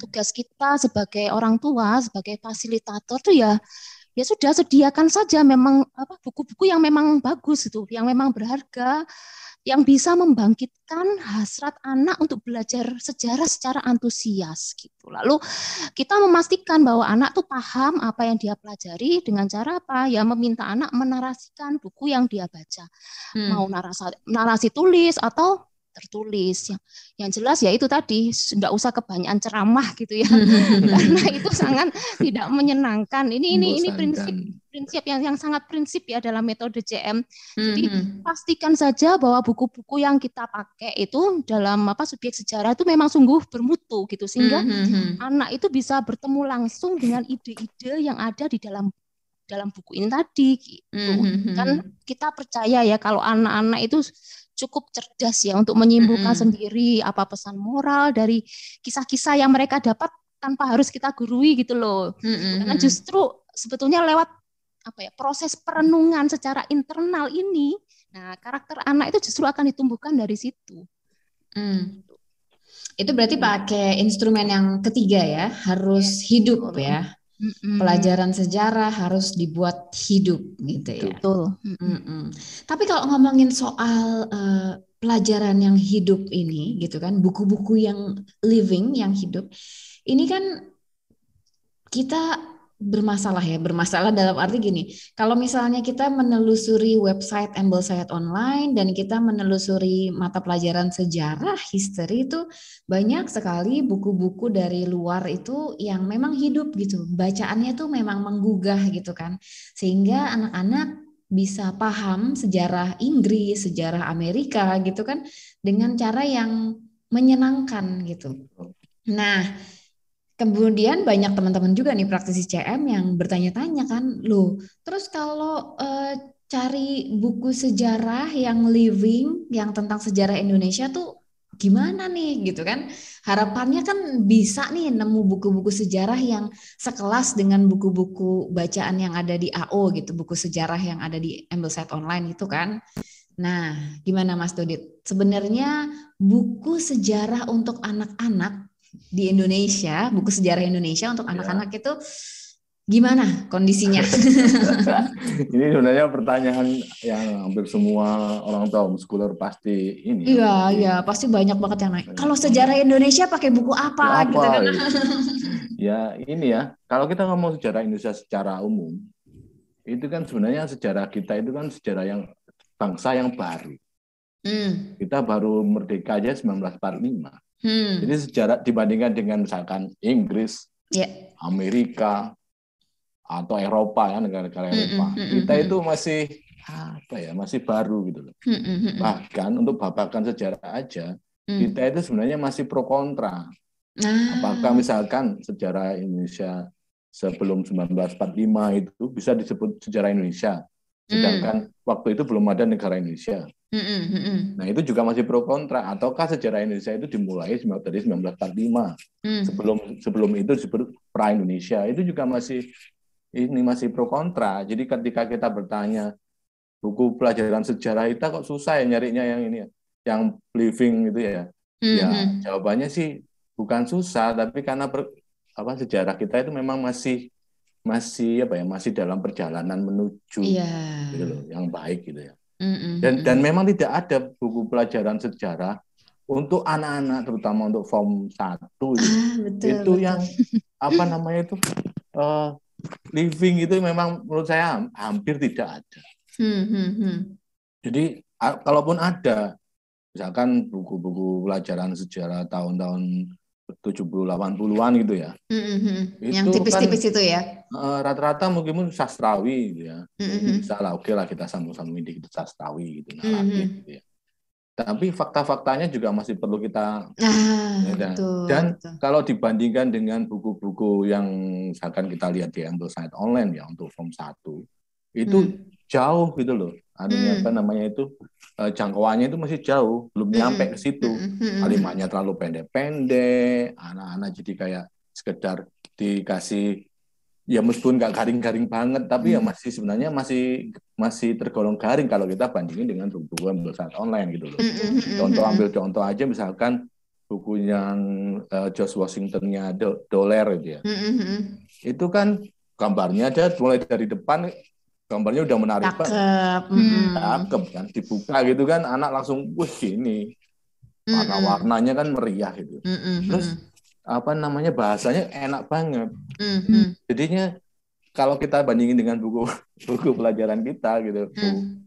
[SPEAKER 3] Tugas kita sebagai orang tua, sebagai fasilitator tuh ya sudah sediakan saja memang buku-buku yang memang bagus itu, yang memang berharga, yang bisa membangkitkan hasrat anak untuk belajar sejarah secara antusias gitu. Lalu kita memastikan bahwa anak tuh paham apa yang dia pelajari dengan cara apa? Ya meminta anak menarasikan buku yang dia baca. Mau narasi tulis atau tertulis. Yang jelas ya itu tadi, nggak usah kebanyakan ceramah gitu ya. Karena itu sangat tidak menyenangkan. Ini prinsip yang sangat prinsip ya dalam metode CM. Jadi pastikan saja bahwa buku-buku yang kita pakai itu dalam subjek sejarah itu memang sungguh bermutu gitu, sehingga anak itu bisa bertemu langsung dengan ide-ide yang ada di dalam buku ini tadi gitu. Kan kita percaya ya kalau anak-anak itu cukup cerdas ya untuk menyimpulkan sendiri apa pesan moral dari kisah-kisah yang mereka dapat tanpa harus kita gurui gitu loh. Karena justru sebetulnya lewat proses perenungan secara internal ini, nah karakter anak itu justru akan ditumbuhkan dari situ.
[SPEAKER 1] Itu berarti pakai instrumen yang ketiga ya, harus hidup ya. Pelajaran sejarah harus dibuat hidup gitu ya.
[SPEAKER 3] Betul.
[SPEAKER 1] Tapi kalau ngomongin soal pelajaran yang hidup ini gitu kan, buku-buku yang living, yang hidup, ini kan kita bermasalah dalam arti gini, kalau misalnya kita menelusuri website Ambleside Online dan kita menelusuri mata pelajaran sejarah, history, itu banyak sekali buku-buku dari luar itu yang memang hidup gitu, bacaannya tuh memang menggugah gitu kan, sehingga anak-anak bisa paham sejarah Inggris, sejarah Amerika gitu kan, dengan cara yang menyenangkan gitu. Nah, kemudian banyak teman-teman juga nih praktisi CM yang bertanya-tanya kan, loh, terus kalau cari buku sejarah yang living, yang tentang sejarah Indonesia tuh gimana nih gitu kan? Harapannya kan bisa nih nemu buku-buku sejarah yang sekelas dengan buku-buku bacaan yang ada di AO gitu, buku sejarah yang ada di Ambleside Online itu kan. Nah, gimana Mas Dodit? Sebenarnya buku sejarah untuk anak-anak di Indonesia, buku sejarah Indonesia untuk anak-anak itu gimana kondisinya?
[SPEAKER 2] Ini sebenarnya pertanyaan yang hampir semua orang tua homeschooler pasti ini.
[SPEAKER 1] Iya, pasti banyak banget yang naik. Kalau sejarah Indonesia pakai buku apa gitu kan?
[SPEAKER 2] Ya ini ya, kalau kita ngomong sejarah Indonesia secara umum, itu kan sebenarnya sejarah kita itu kan sejarah yang bangsa yang baru. Kita baru merdeka aja 1945. Jadi sejarah dibandingkan dengan misalkan Inggris, Amerika, atau Eropa ya, negara-negara Eropa, kita itu masih masih baru gitu loh. Bahkan untuk babakan sejarah aja, kita itu sebenarnya masih pro kontra. Apakah misalkan sejarah Indonesia sebelum 1945 itu bisa disebut sejarah Indonesia, sedangkan waktu itu belum ada negara Indonesia. Nah itu juga masih pro kontra. Ataukah sejarah Indonesia itu dimulai dari 1945, sebelum itu disebut pra Indonesia, itu juga masih pro kontra. Jadi ketika kita bertanya buku pelajaran sejarah kita kok susah ya nyarinya yang ini ya, yang living gitu ya. Ya jawabannya sih bukan susah, tapi karena sejarah kita itu memang masih dalam perjalanan menuju gitu loh, yang baik gitu ya. Dan memang tidak ada buku pelajaran sejarah untuk anak-anak, terutama untuk form 1 itu yang living itu memang menurut saya hampir tidak ada. Jadi kalaupun ada, misalkan buku-buku pelajaran sejarah tahun-tahun 70-80-an gitu ya.
[SPEAKER 1] Yang tipis-tipis kan, itu ya.
[SPEAKER 2] Rata-rata mungkin sastrawi gitu ya. Bisa lah, oke lah kita sambung-sambung dikit sastrawi gitu, naratif gitu ya. Tapi fakta-faktanya juga masih perlu kita
[SPEAKER 1] betul.
[SPEAKER 2] Kalau dibandingkan dengan buku-buku yang misalkan kita lihat di Ambleside Online ya untuk form 1, itu jauh gitu loh. apa namanya itu jangkauannya itu masih jauh, belum nyampe ke situ. Kalimatnya terlalu pendek-pendek, anak-anak jadi kayak sekedar dikasih, ya meskipun nggak garing-garing banget, tapi ya masih sebenarnya masih tergolong garing kalau kita bandingin dengan buku saat online gitu loh. Ambil contoh aja misalkan buku yang George Washington-nya Doler itu ya. Itu kan gambarnya aja mulai dari depan gambarnya udah menarik banget. Cakep kan, dibuka gitu kan anak langsung wih ini warna-warnanya kan meriah gitu. Terus apa namanya bahasanya enak banget. Jadinya kalau kita bandingin dengan buku pelajaran kita gitu,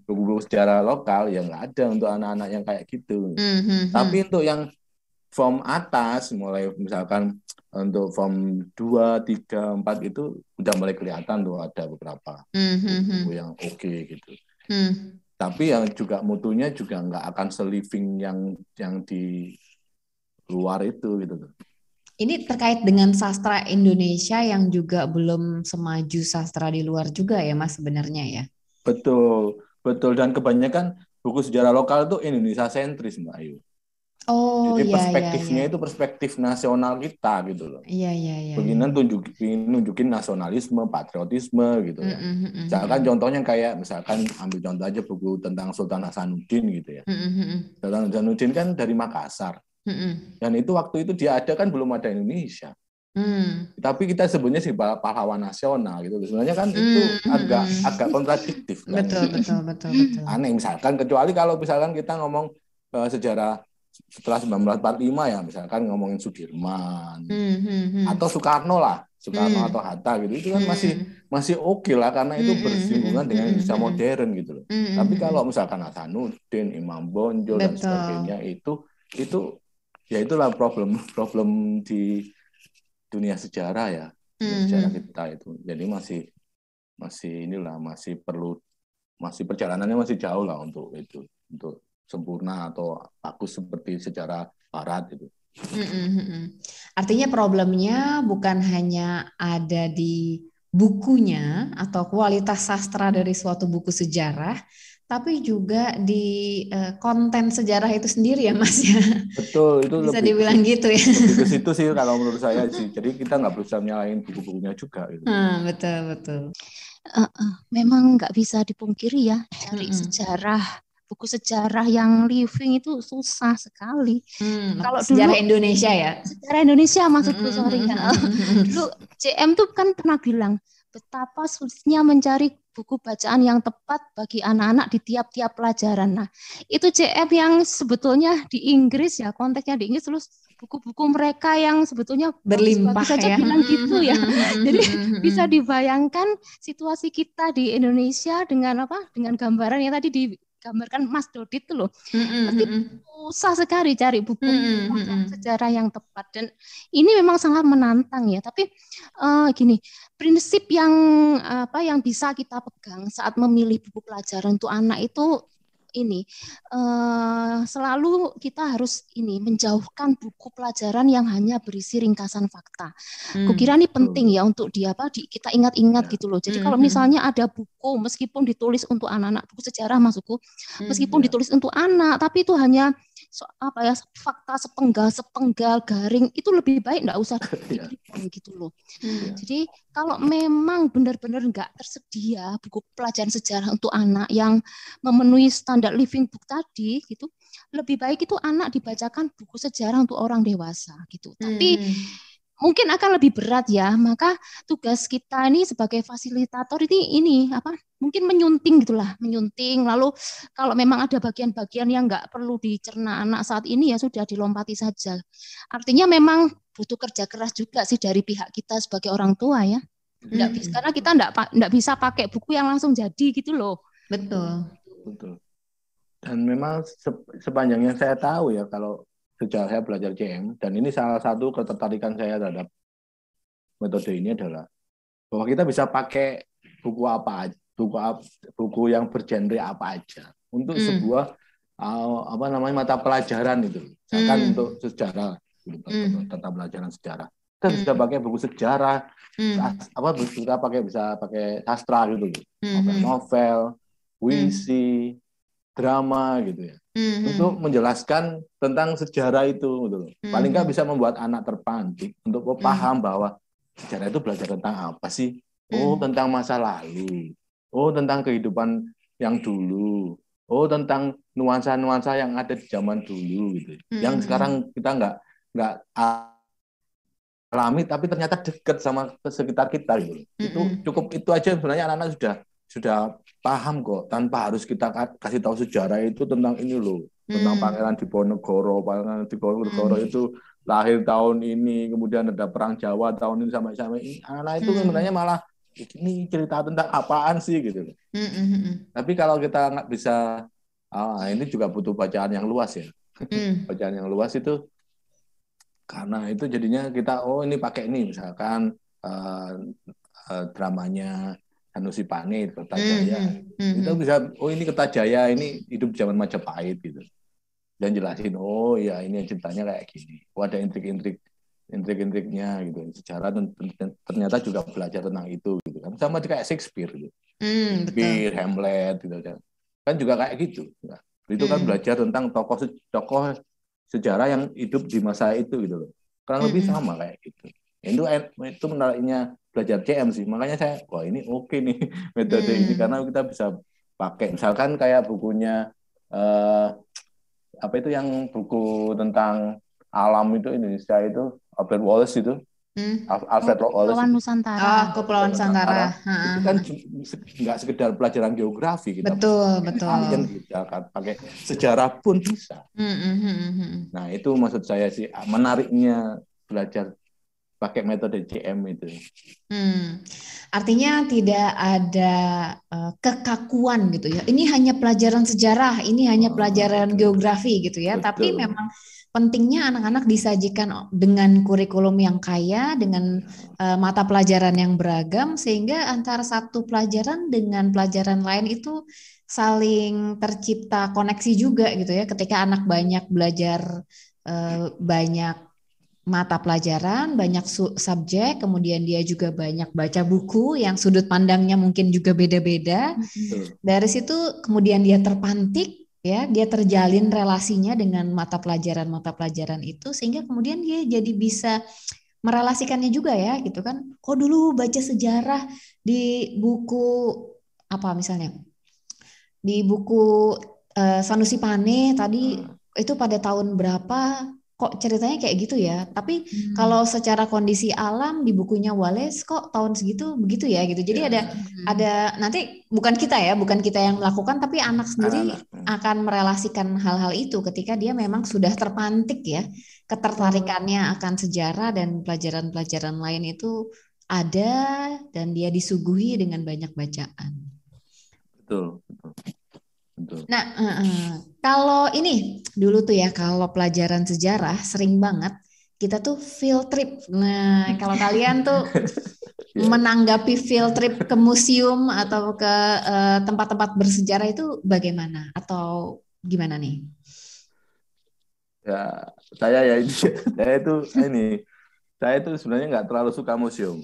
[SPEAKER 2] buku sejarah lokal ya nggak ada untuk anak-anak yang kayak gitu. Tapi untuk yang form atas, mulai misalkan untuk form 2, 3, 4 itu udah mulai kelihatan tuh ada beberapa buku yang oke gitu. Tapi yang juga mutunya juga nggak akan se-living yang di luar itu gitu.
[SPEAKER 1] Ini terkait dengan sastra Indonesia yang juga belum semaju sastra di luar juga ya Mas sebenarnya ya?
[SPEAKER 2] Betul. Dan kebanyakan buku sejarah lokal itu Indonesia sentris Mbak Ayu.
[SPEAKER 1] Oh,
[SPEAKER 2] jadi perspektifnya itu perspektif nasional kita gitu loh.
[SPEAKER 1] Iya.
[SPEAKER 2] Beginian nunjukin nasionalisme, patriotisme gitu ya. Misalkan contohnya kayak misalkan ambil contoh aja buku tentang Sultan Hasanuddin gitu ya. Sultan Hasanuddin kan dari Makassar. Dan itu waktu itu dia ada kan belum ada Indonesia. Tapi kita sebutnya sih pahlawan nasional gitu. Sebenarnya kan itu agak kontradiktif kan.
[SPEAKER 1] Betul.
[SPEAKER 2] Aneh misalkan kecuali kalau misalkan kita ngomong sejarah setelah 1945 ya, misalkan ngomongin Sudirman atau Soekarno atau Hatta gitu, itu kan masih oke lah karena itu bersinggungan dengan Indonesia modern gitu loh. Tapi kalau misalkan Hasanuddin, Imam Bonjol dan sebagainya itu ya itulah problem di dunia sejarah ya, sejarah kita itu. Jadi masih perjalanannya masih jauh lah untuk sempurna atau bagus seperti sejarah barat itu.
[SPEAKER 1] Artinya problemnya bukan hanya ada di bukunya atau kualitas sastra dari suatu buku sejarah, tapi juga di konten sejarah itu sendiri ya Mas ya.
[SPEAKER 2] Betul, itu
[SPEAKER 1] bisa dibilang gitu ya.
[SPEAKER 2] Lebih ke situ sih kalau menurut saya sih. Jadi kita nggak berusaha nyalain buku-bukunya juga gitu.
[SPEAKER 1] Betul.
[SPEAKER 3] Memang nggak bisa dipungkiri ya, cari buku sejarah yang living itu susah sekali.
[SPEAKER 1] Kalau sejarah dulu, Indonesia ya.
[SPEAKER 3] Sejarah Indonesia maksudku, sorry ya. Dulu CM tuh kan pernah bilang betapa sulitnya mencari buku bacaan yang tepat bagi anak-anak di tiap-tiap pelajaran. Nah, itu CM yang sebetulnya di Inggris ya, konteksnya di Inggris, terus buku-buku mereka yang sebetulnya
[SPEAKER 1] berlimpah
[SPEAKER 3] saja
[SPEAKER 1] ya.
[SPEAKER 3] Bilang gitu ya. Jadi bisa dibayangkan situasi kita di Indonesia dengan dengan gambaran yang tadi digambarkan Mas Dodit tuh loh. Pasti susah sekali cari buku sejarah yang tepat, dan ini memang sangat menantang ya. Tapi gini, prinsip yang bisa kita pegang saat memilih buku pelajaran untuk anak itu ini selalu kita harus menjauhkan buku pelajaran yang hanya berisi ringkasan fakta. Kukira ini penting ya untuk kita ingat-ingat gitu loh. Jadi kalau misalnya ada buku meskipun ditulis untuk anak-anak, buku sejarah maksudku, meskipun ditulis untuk anak, tapi itu hanya fakta sepenggal garing, itu lebih baik nggak usah diberikan gitu loh. Jadi kalau memang benar-benar nggak tersedia buku pelajaran sejarah untuk anak yang memenuhi standar living book tadi gitu, lebih baik itu anak dibacakan buku sejarah untuk orang dewasa gitu. Tapi mungkin akan lebih berat ya. Maka tugas kita ini sebagai fasilitator ini mungkin menyunting gitulah, menyunting. Lalu kalau memang ada bagian-bagian yang nggak perlu dicerna anak saat ini ya sudah dilompati saja. Artinya memang butuh kerja keras juga sih dari pihak kita sebagai orang tua ya. Nggak bisa, karena kita nggak bisa pakai buku yang langsung jadi gitu loh.
[SPEAKER 1] Betul.
[SPEAKER 2] Dan memang sepanjang yang saya tahu ya, kalau sejak saya belajar CM, dan ini salah satu ketertarikan saya terhadap metode ini adalah bahwa kita bisa pakai buku buku yang bergenre apa aja untuk sebuah mata pelajaran itu. Misalkan untuk sejarah, tata pelajaran sejarah, kita bisa pakai buku sejarah, bisa pakai sastra gitu, novel, puisi, drama gitu ya. Untuk menjelaskan tentang sejarah itu gitu loh. Paling nggak bisa membuat anak terpantik untuk paham bahwa sejarah itu belajar tentang apa sih? Oh, tentang masa lalu. Oh, tentang kehidupan yang dulu. Oh, tentang nuansa-nuansa yang ada di zaman dulu gitu. Yang sekarang kita nggak alami tapi ternyata dekat sama sekitar kita gitu. Itu cukup itu aja sebenarnya anak-anak sudah paham kok, tanpa harus kita kasih tahu sejarah itu tentang ini loh, tentang Pangeran Diponegoro. Pangeran Diponegoro itu lahir tahun ini, kemudian ada perang Jawa tahun ini sampai ini. Anak-anak itu sebenarnya malah ini cerita tentang apaan sih gitu. Tapi kalau kita nggak bisa, ini juga butuh bacaan yang luas ya. Bacaan yang luas itu karena itu jadinya kita ini pakai ini misalkan dramanya Sanusi Pane Kertajaya. Kita bisa ini Kertajaya ini hidup zaman Majapahit gitu. Dan jelasin ya ini ceritanya kayak gini. Ada intrik-intriknya gitu. Sejarah ternyata juga belajar tentang itu gitu kan. Sama kayak Shakespeare gitu. Shakespeare, Hamlet gitu kan juga kayak gitu. Nah, itu kan belajar tentang tokoh sejarah yang hidup di masa itu gitu loh. Kurang lebih sama kayak gitu. Itu menariknya belajar CM sih. Makanya saya, ini oke nih metode ini karena kita bisa pakai. Misalkan kayak bukunya apa itu yang buku tentang alam itu Indonesia itu Albert Wallace itu. Alfred Wallace.
[SPEAKER 3] Kepulauan Nusantara.
[SPEAKER 1] Kepulauan Nusantara.
[SPEAKER 2] Itu kan nggak sekedar pelajaran geografi kita.
[SPEAKER 1] Betul.
[SPEAKER 2] Alien kita kan pakai sejarah pun bisa. Nah, itu maksud saya sih menariknya belajar pakai metode CM itu.
[SPEAKER 1] Artinya tidak ada kekakuan gitu ya. Ini hanya pelajaran sejarah, ini hanya pelajaran geografi gitu ya.
[SPEAKER 2] Betul.
[SPEAKER 1] Tapi memang pentingnya anak-anak disajikan dengan kurikulum yang kaya, dengan mata pelajaran yang beragam, sehingga antara satu pelajaran dengan pelajaran lain itu saling tercipta koneksi juga gitu ya. Ketika anak banyak belajar banyak mata pelajaran, banyak subjek, kemudian dia juga banyak baca buku yang sudut pandangnya mungkin juga beda-beda. Dari situ kemudian dia terpantik, ya, dia terjalin relasinya dengan mata pelajaran itu, sehingga kemudian dia jadi bisa merelasikannya juga ya, gitu kan. Kok dulu baca sejarah di buku apa misalnya, di buku Sanusi Pane tadi itu pada tahun berapa? Kok ceritanya kayak gitu ya, tapi kalau secara kondisi alam di bukunya Wallace kok tahun segitu begitu ya gitu. Jadi ada nanti bukan kita yang melakukan, tapi anak sendiri akan merelasikan hal-hal itu ketika dia memang sudah terpantik ya, ketertarikannya akan sejarah dan pelajaran-pelajaran lain itu ada dan dia disuguhi dengan banyak bacaan.
[SPEAKER 2] Betul.
[SPEAKER 1] Nah, kalau ini dulu tuh ya, kalau pelajaran sejarah sering banget kita tuh field trip. Nah, kalau kalian tuh menanggapi field trip ke museum atau ke tempat-tempat bersejarah itu bagaimana? Atau gimana nih?
[SPEAKER 2] Ya, saya itu sebenarnya nggak terlalu suka museum.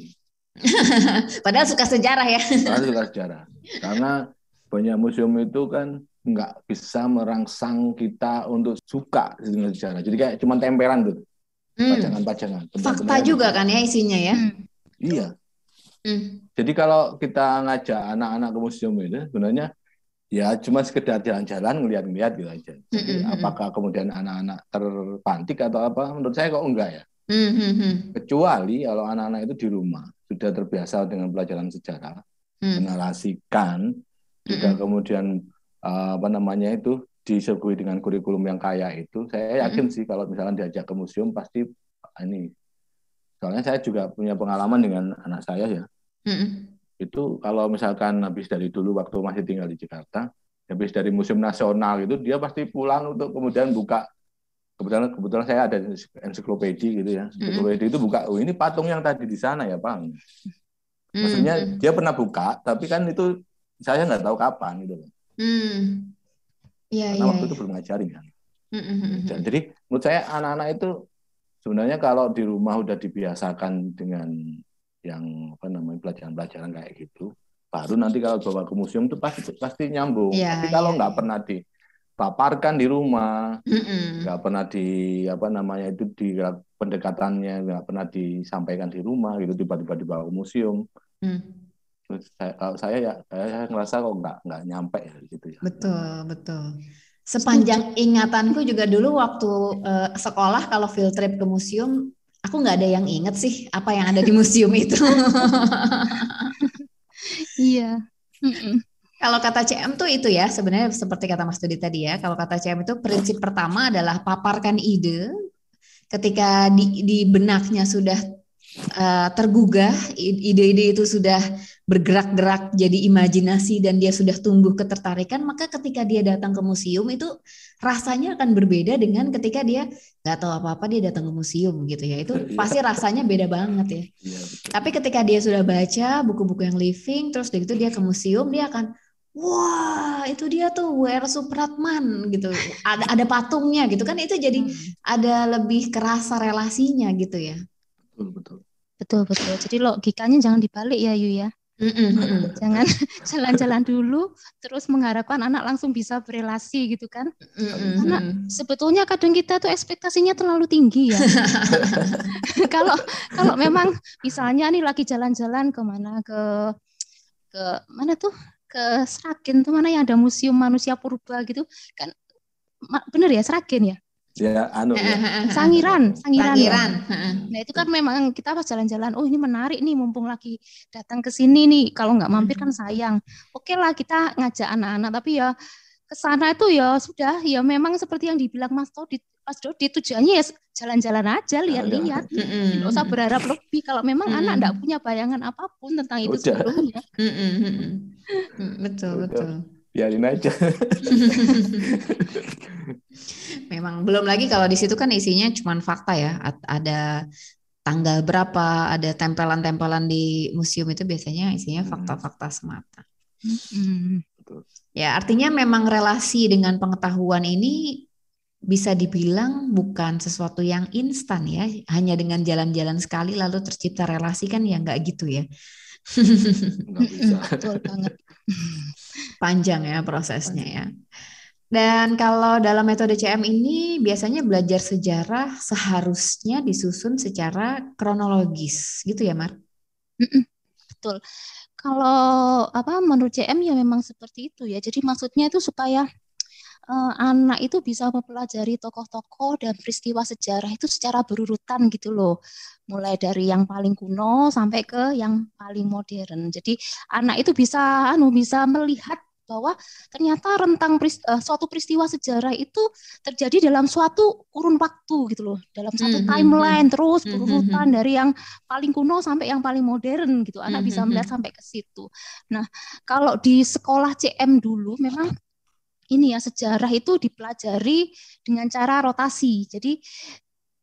[SPEAKER 1] Padahal suka sejarah ya.
[SPEAKER 2] Padahal suka sejarah. Karena banyak museum itu kan nggak bisa merangsang kita untuk suka dengan sejarah. Jadi kayak cuma tempelan gitu, pajangan-pajangan.
[SPEAKER 1] Fakta juga kan ya isinya ya.
[SPEAKER 2] Iya. Jadi kalau kita ngajak anak-anak ke museum itu sebenarnya ya cuma sekedar jalan-jalan ngeliat-ngeliat gitu aja. Jadi apakah kemudian anak-anak terpantik atau apa? Menurut saya kok enggak ya. Kecuali kalau anak-anak itu di rumah sudah terbiasa dengan pelajaran sejarah, menarasikan, juga kemudian disuguhi dengan kurikulum yang kaya itu, saya yakin sih kalau misalnya diajak ke museum pasti ini. Soalnya saya juga punya pengalaman dengan anak saya ya. Itu kalau misalkan habis dari dulu waktu masih tinggal di Jakarta, habis dari Museum Nasional itu dia pasti pulang untuk kemudian buka. Kebetulan saya ada ensiklopedi gitu ya. Ensiklopedi itu buka, ini patung yang tadi di sana ya, Bang. Maksudnya dia pernah buka, tapi kan itu saya nggak tahu kapan gitu. Karena waktu itu belum ngajarin kan. Jadi menurut saya anak-anak itu sebenarnya kalau di rumah udah dibiasakan dengan yang pelajaran-pelajaran kayak gitu, baru nanti kalau bawa ke museum itu pasti nyambung.
[SPEAKER 1] Iya,
[SPEAKER 2] Tapi kalau
[SPEAKER 1] iya,
[SPEAKER 2] nggak
[SPEAKER 1] iya.
[SPEAKER 2] pernah dipaparkan di rumah,
[SPEAKER 1] Mm-mm.
[SPEAKER 2] nggak pernah di pendekatannya nggak pernah disampaikan di rumah gitu, tiba-tiba dibawa ke museum. Terus saya ngerasa kok nggak nyampe ya gitu ya.
[SPEAKER 1] Betul, betul. Sepanjang ingatanku juga dulu waktu sekolah kalau field trip ke museum, aku nggak ada yang inget sih apa yang ada di museum itu.
[SPEAKER 3] Iya. Mm-mm.
[SPEAKER 1] Kalau kata CM tuh itu ya, sebenarnya seperti kata Mas Dudi tadi ya, kalau kata CM itu prinsip pertama adalah paparkan ide, ketika di benaknya sudah tergugah, ide-ide itu sudah bergerak-gerak jadi imajinasi dan dia sudah tumbuh ketertarikan, maka ketika dia datang ke museum itu rasanya akan berbeda dengan ketika dia nggak tahu apa-apa dia datang ke museum gitu ya. Itu pasti rasanya beda banget ya. Tapi ketika dia sudah baca buku-buku yang living, terus begitu dia ke museum, dia akan wah, itu dia tuh W.R. Supratman gitu. Ada patungnya gitu kan, itu jadi ada lebih kerasa relasinya gitu ya.
[SPEAKER 3] Betul. Jadi logikanya jangan dibalik ya Yu ya. Jangan jalan-jalan dulu terus mengharapkan anak langsung bisa berelasi gitu kan. Karena sebetulnya kadang kita tuh ekspektasinya terlalu tinggi ya. Kalau memang misalnya nih lagi jalan-jalan ke mana tuh, ke Sragen tuh, mana yang ada museum manusia purba gitu kan, bener ya, Sragen ya?
[SPEAKER 2] Ya,
[SPEAKER 3] Sangiran.
[SPEAKER 1] Ya.
[SPEAKER 3] Nah itu kan memang kita pas jalan-jalan, oh ini menarik nih, mumpung lagi datang ke sini nih, kalau nggak mampir kan sayang. Oke lah kita ngajak anak-anak, tapi ya ke sana itu ya sudah, ya memang seperti yang dibilang Mas Dodi, tujuannya ya jalan-jalan aja, lihat-lihat, tidak usah berharap lebih. Kalau memang anak nggak punya bayangan apapun tentang itu sebelumnya.
[SPEAKER 1] Betul.
[SPEAKER 2] Biarin aja.
[SPEAKER 1] Memang belum lagi kalau di situ kan isinya cuma fakta ya. Ada tanggal berapa, ada tempelan-tempelan di museum itu biasanya isinya fakta-fakta semata. Ya, artinya memang relasi dengan pengetahuan ini bisa dibilang bukan sesuatu yang instan ya. Hanya dengan jalan-jalan sekali lalu tercipta relasi kan ya nggak gitu ya.
[SPEAKER 2] Nggak bisa.
[SPEAKER 3] Betul banget.
[SPEAKER 1] Panjang ya prosesnya ya. Dan kalau dalam metode CM ini biasanya belajar sejarah seharusnya disusun secara kronologis, gitu ya, Mar?
[SPEAKER 3] Betul. Kalau menurut CM ya memang seperti itu ya. Jadi maksudnya itu supaya anak itu bisa mempelajari tokoh-tokoh dan peristiwa sejarah itu secara berurutan gitu loh. Mulai dari yang paling kuno sampai ke yang paling modern. Jadi anak itu bisa melihat bahwa ternyata rentang suatu peristiwa sejarah itu terjadi dalam suatu kurun waktu gitu loh, dalam satu timeline terus berurutan dari yang paling kuno sampai yang paling modern gitu. Anak bisa melihat sampai ke situ. Nah, kalau di sekolah CM dulu memang ini ya, sejarah itu dipelajari dengan cara rotasi. Jadi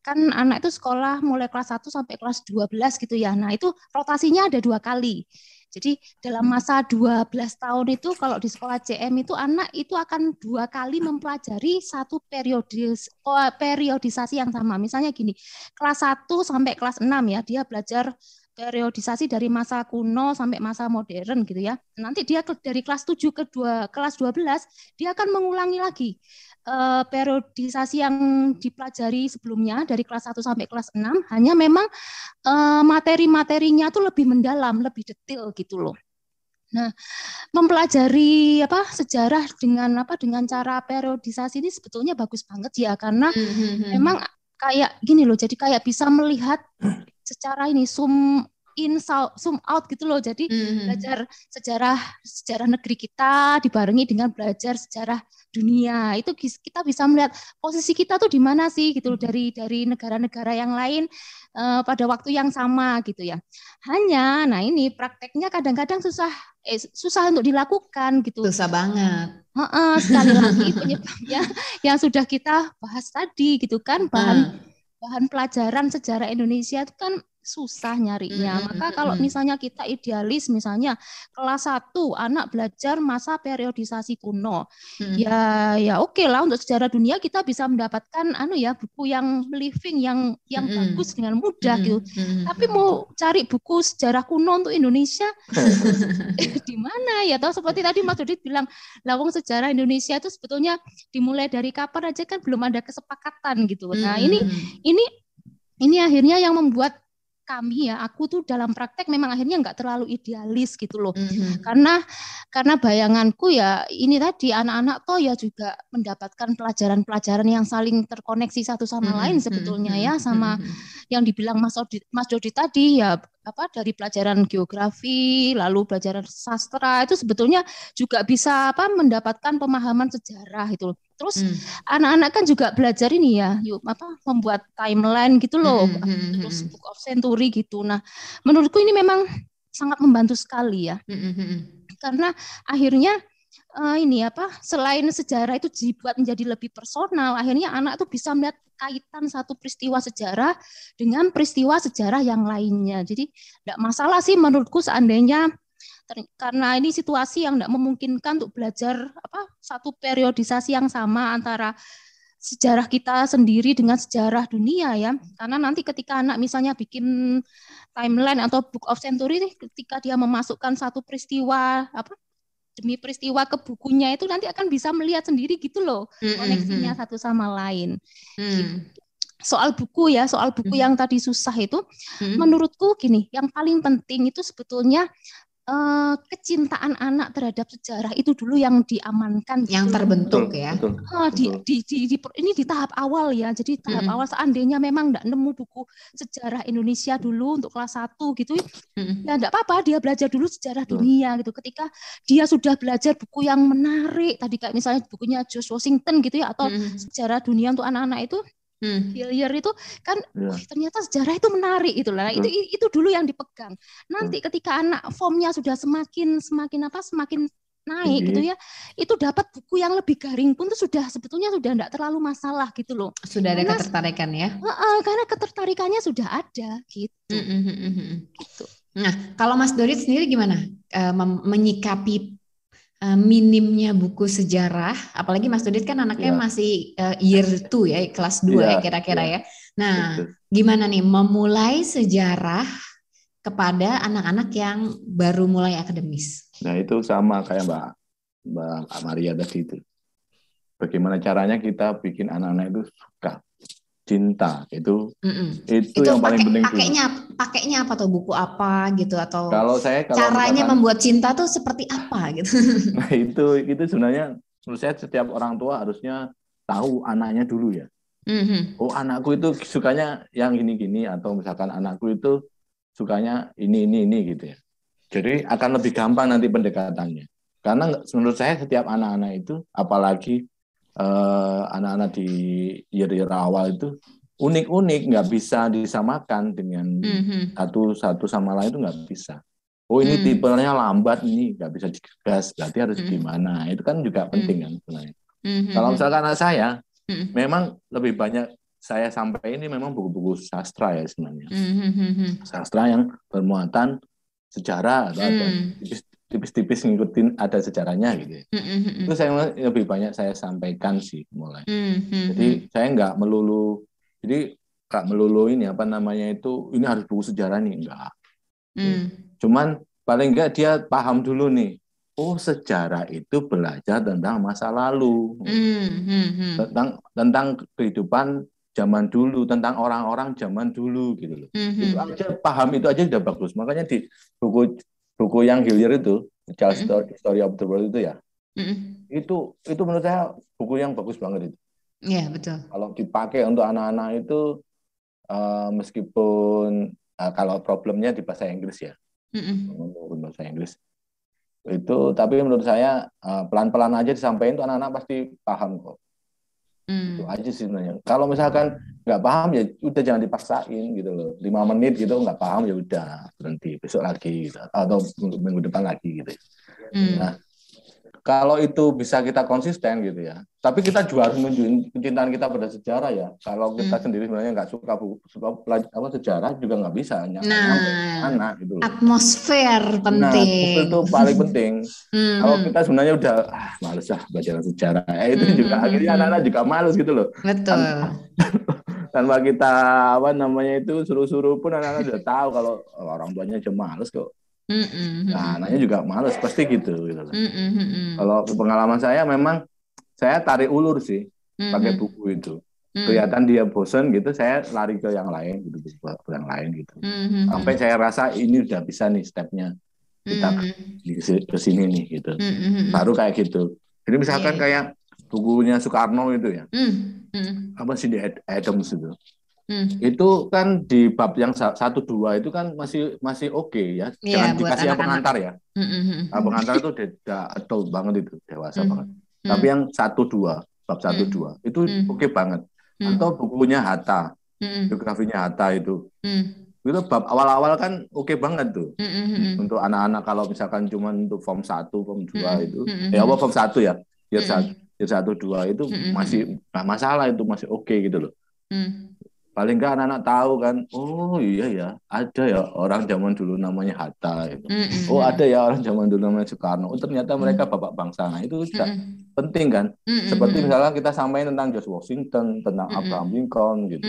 [SPEAKER 3] kan anak itu sekolah mulai kelas 1 sampai kelas 12 gitu ya. Nah, itu rotasinya ada 2 kali. Jadi dalam masa 12 tahun itu kalau di sekolah CM itu anak itu akan 2 kali mempelajari satu periodisasi yang sama. Misalnya gini, kelas 1 sampai kelas 6 ya, dia belajar periodisasi dari masa kuno sampai masa modern gitu ya. Nanti dia dari kelas 7 ke kelas 12 dia akan mengulangi lagi periodisasi yang dipelajari sebelumnya dari kelas 1 sampai kelas 6, hanya memang materi-materinya tuh lebih mendalam, lebih detail gitu loh. Nah, mempelajari sejarah dengan cara periodisasi ini sebetulnya bagus banget ya, karena memang kayak gini loh, jadi kayak bisa melihat secara ini zoom in zoom out gitu loh. Jadi belajar sejarah negeri kita dibarengi dengan belajar sejarah dunia. Itu kita bisa melihat posisi kita tuh di mana sih gitu loh, dari negara-negara yang lain pada waktu yang sama gitu ya. Hanya nah ini prakteknya kadang-kadang susah untuk dilakukan gitu.
[SPEAKER 1] Susah banget.
[SPEAKER 3] Sekali lagi penyebabnya yang sudah kita bahas tadi gitu kan, bahan pelajaran sejarah Indonesia itu kan susah nyarinya. Maka kalau misalnya kita idealis, misalnya kelas 1 anak belajar masa periodisasi kuno, ya oke lah, untuk sejarah dunia kita bisa mendapatkan buku yang living yang bagus dengan mudah gitu. Tapi mau cari buku sejarah kuno untuk Indonesia di mana ya? Tahu seperti tadi Mas Dodit bilang, lawang sejarah Indonesia itu sebetulnya dimulai dari kapan aja kan belum ada kesepakatan gitu. Nah, ini akhirnya yang membuat aku tuh dalam praktek memang akhirnya nggak terlalu idealis gitu loh. Karena bayanganku ya ini tadi, anak-anak toh ya juga mendapatkan pelajaran-pelajaran yang saling terkoneksi satu sama lain sebetulnya ya, sama yang dibilang Mas Dodi tadi ya, dari pelajaran geografi lalu pelajaran sastra itu sebetulnya juga bisa mendapatkan pemahaman sejarah itu. Terus anak-anak kan juga belajar ini ya, membuat timeline gitu loh, terus book of century gitu. Nah, menurutku ini memang sangat membantu sekali ya, karena akhirnya selain sejarah itu dibuat menjadi lebih personal, akhirnya anak tuh bisa melihat kaitan satu peristiwa sejarah dengan peristiwa sejarah yang lainnya. Jadi tidak masalah sih menurutku seandainya, karena ini situasi yang tidak memungkinkan untuk belajar satu periodisasi yang sama antara sejarah kita sendiri dengan sejarah dunia ya. Karena nanti ketika anak misalnya bikin timeline atau book of century, ketika dia memasukkan satu peristiwa demi peristiwa ke bukunya itu nanti akan bisa melihat sendiri gitu loh, koneksinya satu sama lain. Gitu. Soal buku yang tadi susah itu, menurutku gini, yang paling penting itu sebetulnya kecintaan anak terhadap sejarah itu dulu yang diamankan,
[SPEAKER 1] yang gitu terbentuk
[SPEAKER 2] betul,
[SPEAKER 1] ya.
[SPEAKER 3] Ini di tahap awal ya. Jadi tahap awal, seandainya memang enggak nemu buku sejarah Indonesia dulu untuk kelas 1 gitu, ya enggak apa-apa, dia belajar dulu sejarah dunia gitu. Ketika dia sudah belajar buku yang menarik tadi, kayak misalnya bukunya George Washington gitu ya, atau sejarah dunia untuk anak-anak itu, Hillier itu kan, ternyata sejarah itu menarik itulah. Itu dulu yang dipegang. Nanti ketika anak formnya sudah semakin naik gitu ya, itu dapat buku yang lebih garing pun itu sebetulnya sudah tidak terlalu masalah gitu loh.
[SPEAKER 1] Sudah ada ketertarikan ya?
[SPEAKER 3] Karena ketertarikannya sudah ada gitu.
[SPEAKER 1] Gitu. Nah, kalau Mas Dorit sendiri gimana menyikapi minimnya buku sejarah, apalagi Mas Dodit kan anaknya masih year 2 ya, kelas 2 ya kira-kira ya. Nah, gimana nih memulai sejarah kepada anak-anak yang baru mulai akademis?
[SPEAKER 2] Nah, itu sama kayak Mbak Maria tadi itu. Bagaimana caranya kita bikin anak-anak itu suka, cinta, itu yang paling penting.
[SPEAKER 1] Pakainya apa tuh, buku apa gitu, atau
[SPEAKER 2] kalau
[SPEAKER 1] caranya membuat cinta tuh seperti apa gitu?
[SPEAKER 2] Nah, itu sebenarnya menurut saya setiap orang tua harusnya tahu anaknya dulu ya. Oh, anakku itu sukanya yang gini-gini, atau misalkan anakku itu sukanya ini gitu ya. Jadi akan lebih gampang nanti pendekatannya. Karena menurut saya setiap anak-anak itu, apalagi anak-anak di year awal itu unik-unik, nggak bisa disamakan dengan satu sama lain, itu nggak bisa. Oh, ini tipenya lambat, ini nggak bisa digagas, berarti harus gimana? Itu kan juga penting kan sebenarnya. Kalau misalkan anak saya, memang lebih banyak saya sampai ini memang buku-buku sastra ya sebenarnya. Sastra yang bermuatan sejarah, atau tipis-tipis ngikutin ada sejarahnya gitu. Itu saya lebih banyak saya sampaikan sih mulai. Jadi saya nggak melulu ini ini harus buku sejarah nih, enggak. Cuman paling enggak dia paham dulu nih. Oh, sejarah itu belajar tentang masa lalu, tentang kehidupan zaman dulu, tentang orang-orang zaman dulu gitu loh. Itu aja, paham itu aja udah bagus. Makanya di buku yang Hillier itu, Charles Story of the World itu ya, itu menurut saya buku yang bagus banget itu.
[SPEAKER 1] Iya, betul.
[SPEAKER 2] Kalau dipakai untuk anak-anak itu, meskipun kalau problemnya di bahasa Inggris ya, bahasa Inggris itu, tapi menurut saya pelan-pelan aja disampaikan tuh anak-anak pasti paham kok. Itu aja sih sebenarnya. Kalau misalkan nggak paham ya udah jangan dipaksain gitu loh. 5 menit gitu nggak paham ya udah berhenti, besok lagi gitu. Atau minggu depan lagi gitu. Nah, kalau itu bisa kita konsisten gitu ya. Tapi kita juga harus menunjukkan kecintaan kita pada sejarah ya. Kalau kita sendiri sebenarnya nggak suka sejarah juga nggak bisa. Anak gitu loh.
[SPEAKER 1] Atmosfer penting.
[SPEAKER 2] Nah, atmosfer itu paling penting. Kalau kita sebenarnya udah males baca sejarah, itu juga akhirnya anak-anak juga males gitu loh.
[SPEAKER 1] Betul.
[SPEAKER 2] Tanpa kita suruh-suruh pun anak-anak udah tahu kalau orang tuanya aja males kok. Nah, anaknya juga males pasti gitu loh. Kalau pengalaman saya memang saya tarik ulur sih pakai buku itu. Kelihatan dia bosan gitu, saya lari ke yang lain gitu, ke yang lain gitu. Sampai saya rasa ini udah bisa nih stepnya kita ke sini nih gitu. Baru kayak gitu. Jadi misalkan kayak bukunya Soekarno itu ya, apa sih di Adams itu. Itu kan di bab yang 1-2 itu kan masih oke ya. Jangan dikasih yang pengantar ya. Pengantar itu udah adult banget itu, dewasa banget. Tapi yang 1-2, bab 1-2 itu oke banget. Atau bukunya Hatta, biografinya Hatta itu. Itu bab awal-awal kan oke banget tuh. Untuk anak-anak kalau misalkan cuma untuk form 1, form 2 itu. Form 1 ya. Year 1-2 itu masih nggak masalah, itu masih oke gitu loh. Paling nggak anak-anak tahu kan, oh iya ya, ada ya orang zaman dulu namanya Hatta gitu. Oh ada ya orang zaman dulu namanya Soekarno. Oh ternyata mereka bapak bangsa. Nah, itu juga penting kan. Seperti misalnya kita sampaikan tentang George Washington, tentang Abraham Lincoln gitu.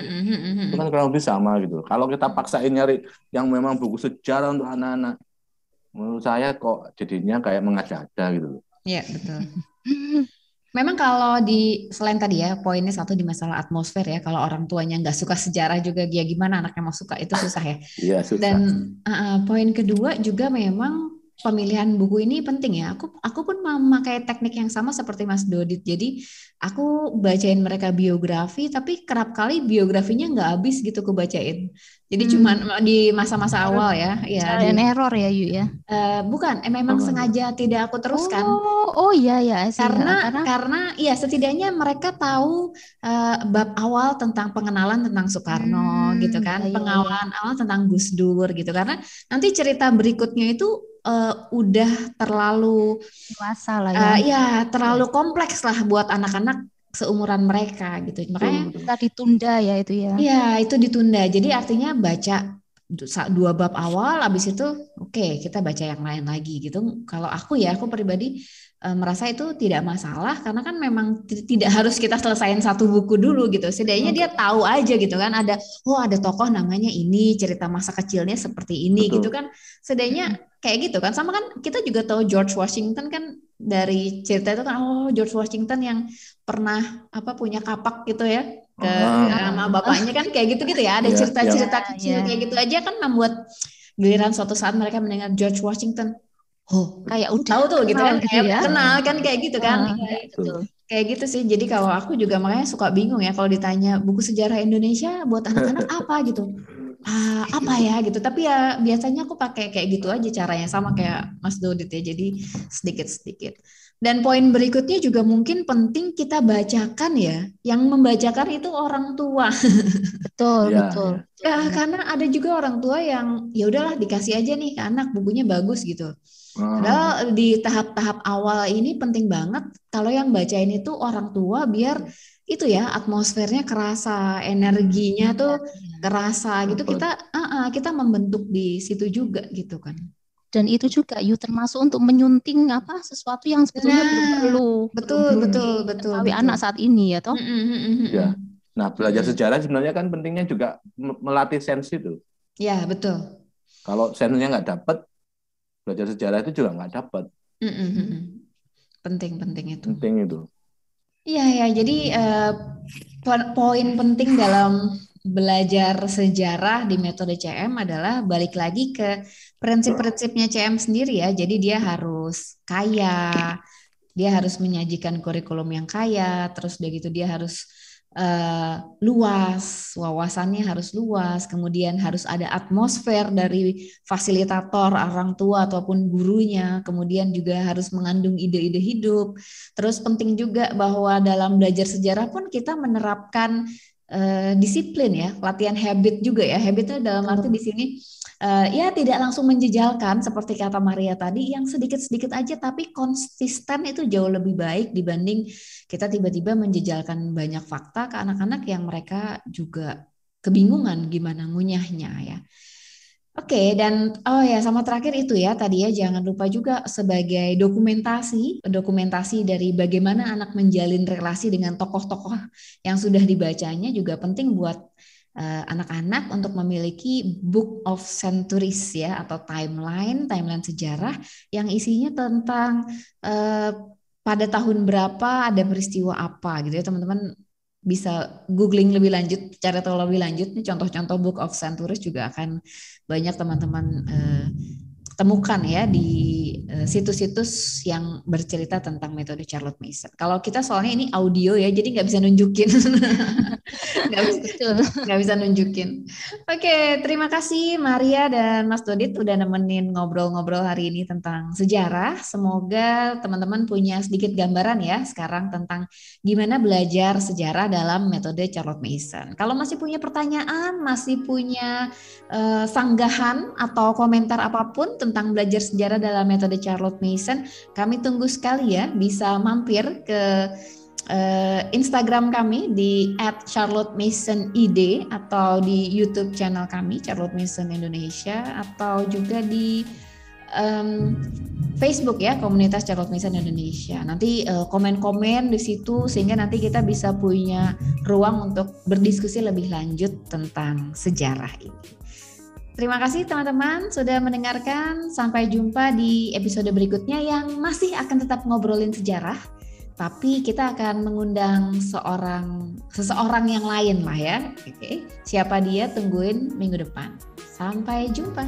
[SPEAKER 2] Itu kan kurang lebih sama gitu. Kalau kita paksain nyari yang memang buku sejarah untuk anak-anak, menurut saya kok jadinya kayak mengada-ada gitu.
[SPEAKER 1] Iya betul. Memang kalau selain tadi ya poinnya satu di masalah atmosfer ya, kalau orang tuanya nggak suka sejarah juga ya gimana anaknya mau suka, itu susah ya.
[SPEAKER 2] Iya susah.
[SPEAKER 1] Dan poin kedua juga memang pemilihan buku ini penting ya. Aku pun memakai teknik yang sama seperti Mas Dodit. Jadi aku bacain mereka biografi, tapi kerap kali biografinya nggak habis gitu aku bacain. Jadi cuma di masa-masa awal ya.
[SPEAKER 3] Dan error ya Yu ya.
[SPEAKER 1] Bukan, memang sengaja tidak aku teruskan.
[SPEAKER 3] Oh iya ya.
[SPEAKER 1] Karena ya setidaknya mereka tahu bab awal tentang pengenalan tentang Soekarno gitu kan, pengenalan awal tentang Gus Dur gitu. Karena nanti cerita berikutnya itu udah terlalu
[SPEAKER 3] dewasa lah ya.
[SPEAKER 1] Ya terlalu kompleks lah buat anak-anak seumuran mereka gitu. Makanya
[SPEAKER 3] kita ditunda ya itu ya.
[SPEAKER 1] Iya, itu ditunda. Jadi artinya baca 2 bab awal, habis itu oke, kita baca yang lain lagi gitu. Kalau aku pribadi merasa itu tidak masalah karena kan memang tidak harus kita selesaiin 1 buku dulu gitu. Setidaknya dia tahu aja gitu kan, ada tokoh namanya ini, cerita masa kecilnya seperti ini. Betul. Gitu kan. Setidaknya kayak gitu kan. Sama kan kita juga tahu George Washington kan, dari cerita itu kan George Washington yang pernah punya kapak gitu ya sama bapaknya kan, kayak gitu-gitu ya. Ada cerita-cerita kecil kayak gitu aja kan membuat giliran suatu saat mereka mendengar George Washington, kayak udah tahu tuh gitu kan, kayak kenal kan kayak gitu kan. Kayak gitu sih. Jadi kalau aku juga makanya suka bingung ya kalau ditanya buku sejarah Indonesia buat anak-anak apa gitu. Apa ya gitu. Tapi ya biasanya aku pakai kayak gitu aja caranya, sama kayak Mas Dodit ya. Jadi sedikit-sedikit. Dan poin berikutnya juga mungkin penting kita bacakan ya. Yang membacakan itu orang tua.
[SPEAKER 3] Betul.
[SPEAKER 1] Ya, karena ada juga orang tua yang ya udahlah dikasih aja nih ke anak, bukunya bagus gitu. Padahal di tahap-tahap awal ini penting banget kalau yang bacain itu orang tua, biar itu ya atmosfernya kerasa, energinya tuh kerasa gitu. Kita membentuk di situ juga gitu kan.
[SPEAKER 3] Dan itu juga termasuk untuk menyunting sesuatu yang sebetulnya belum perlu.
[SPEAKER 1] Betul.
[SPEAKER 3] Anak saat ini ya toh.
[SPEAKER 2] Ya. Nah, belajar sejarah sebenarnya kan pentingnya juga melatih sense itu.
[SPEAKER 1] Ya, betul.
[SPEAKER 2] Kalau sense-nya nggak dapat, belajar sejarah itu juga nggak dapat.
[SPEAKER 1] Penting itu.
[SPEAKER 2] Penting itu.
[SPEAKER 1] Iya, jadi poin penting dalam belajar sejarah di metode CM adalah balik lagi ke prinsip-prinsipnya CM sendiri ya. Jadi dia harus kaya, dia harus menyajikan kurikulum yang kaya, terus begitu dia harus luas, wawasannya harus luas, kemudian harus ada atmosfer dari fasilitator, orang tua ataupun gurunya, kemudian juga harus mengandung ide-ide hidup. Terus penting juga bahwa dalam belajar sejarah pun kita menerapkan disiplin ya, latihan habit juga ya. Habitnya dalam arti di sini ya tidak langsung menjejalkan seperti kata Maria tadi, yang sedikit-sedikit aja tapi konsisten itu jauh lebih baik dibanding kita tiba-tiba menjejalkan banyak fakta ke anak-anak yang mereka juga kebingungan gimana ngunyahnya ya. Oke, dan sama terakhir itu ya tadi ya, jangan lupa juga sebagai dokumentasi dari bagaimana anak menjalin relasi dengan tokoh-tokoh yang sudah dibacanya juga penting buat anak-anak untuk memiliki book of centuries ya, atau timeline sejarah yang isinya tentang pada tahun berapa ada peristiwa apa gitu ya. Teman-teman bisa googling lebih lanjut, cari tahu lebih lanjut nih, contoh-contoh book of centuries juga akan banyak teman-teman temukan ya di situs-situs yang bercerita tentang metode Charlotte Mason. Kalau kita soalnya ini audio ya, jadi nggak bisa nunjukin, nggak bisa nunjukin. Oke, terima kasih Maria dan Mas Dodit udah nemenin ngobrol-ngobrol hari ini tentang sejarah. Semoga teman-teman punya sedikit gambaran ya sekarang tentang gimana belajar sejarah dalam metode Charlotte Mason. Kalau masih punya pertanyaan, masih punya sanggahan atau komentar apapun tentang belajar sejarah dalam metode Charlotte Mason, kami tunggu sekali ya, bisa mampir ke Instagram kami di @charlottemason_id atau di YouTube channel kami Charlotte Mason Indonesia, atau juga di Facebook ya, komunitas Charlotte Mason Indonesia. Nanti komen-komen di situ sehingga nanti kita bisa punya ruang untuk berdiskusi lebih lanjut tentang sejarah ini. Terima kasih teman-teman sudah mendengarkan. Sampai jumpa di episode berikutnya yang masih akan tetap ngobrolin sejarah. Tapi kita akan mengundang seseorang yang lain lah ya. Oke. Siapa dia? Tungguin minggu depan. Sampai jumpa.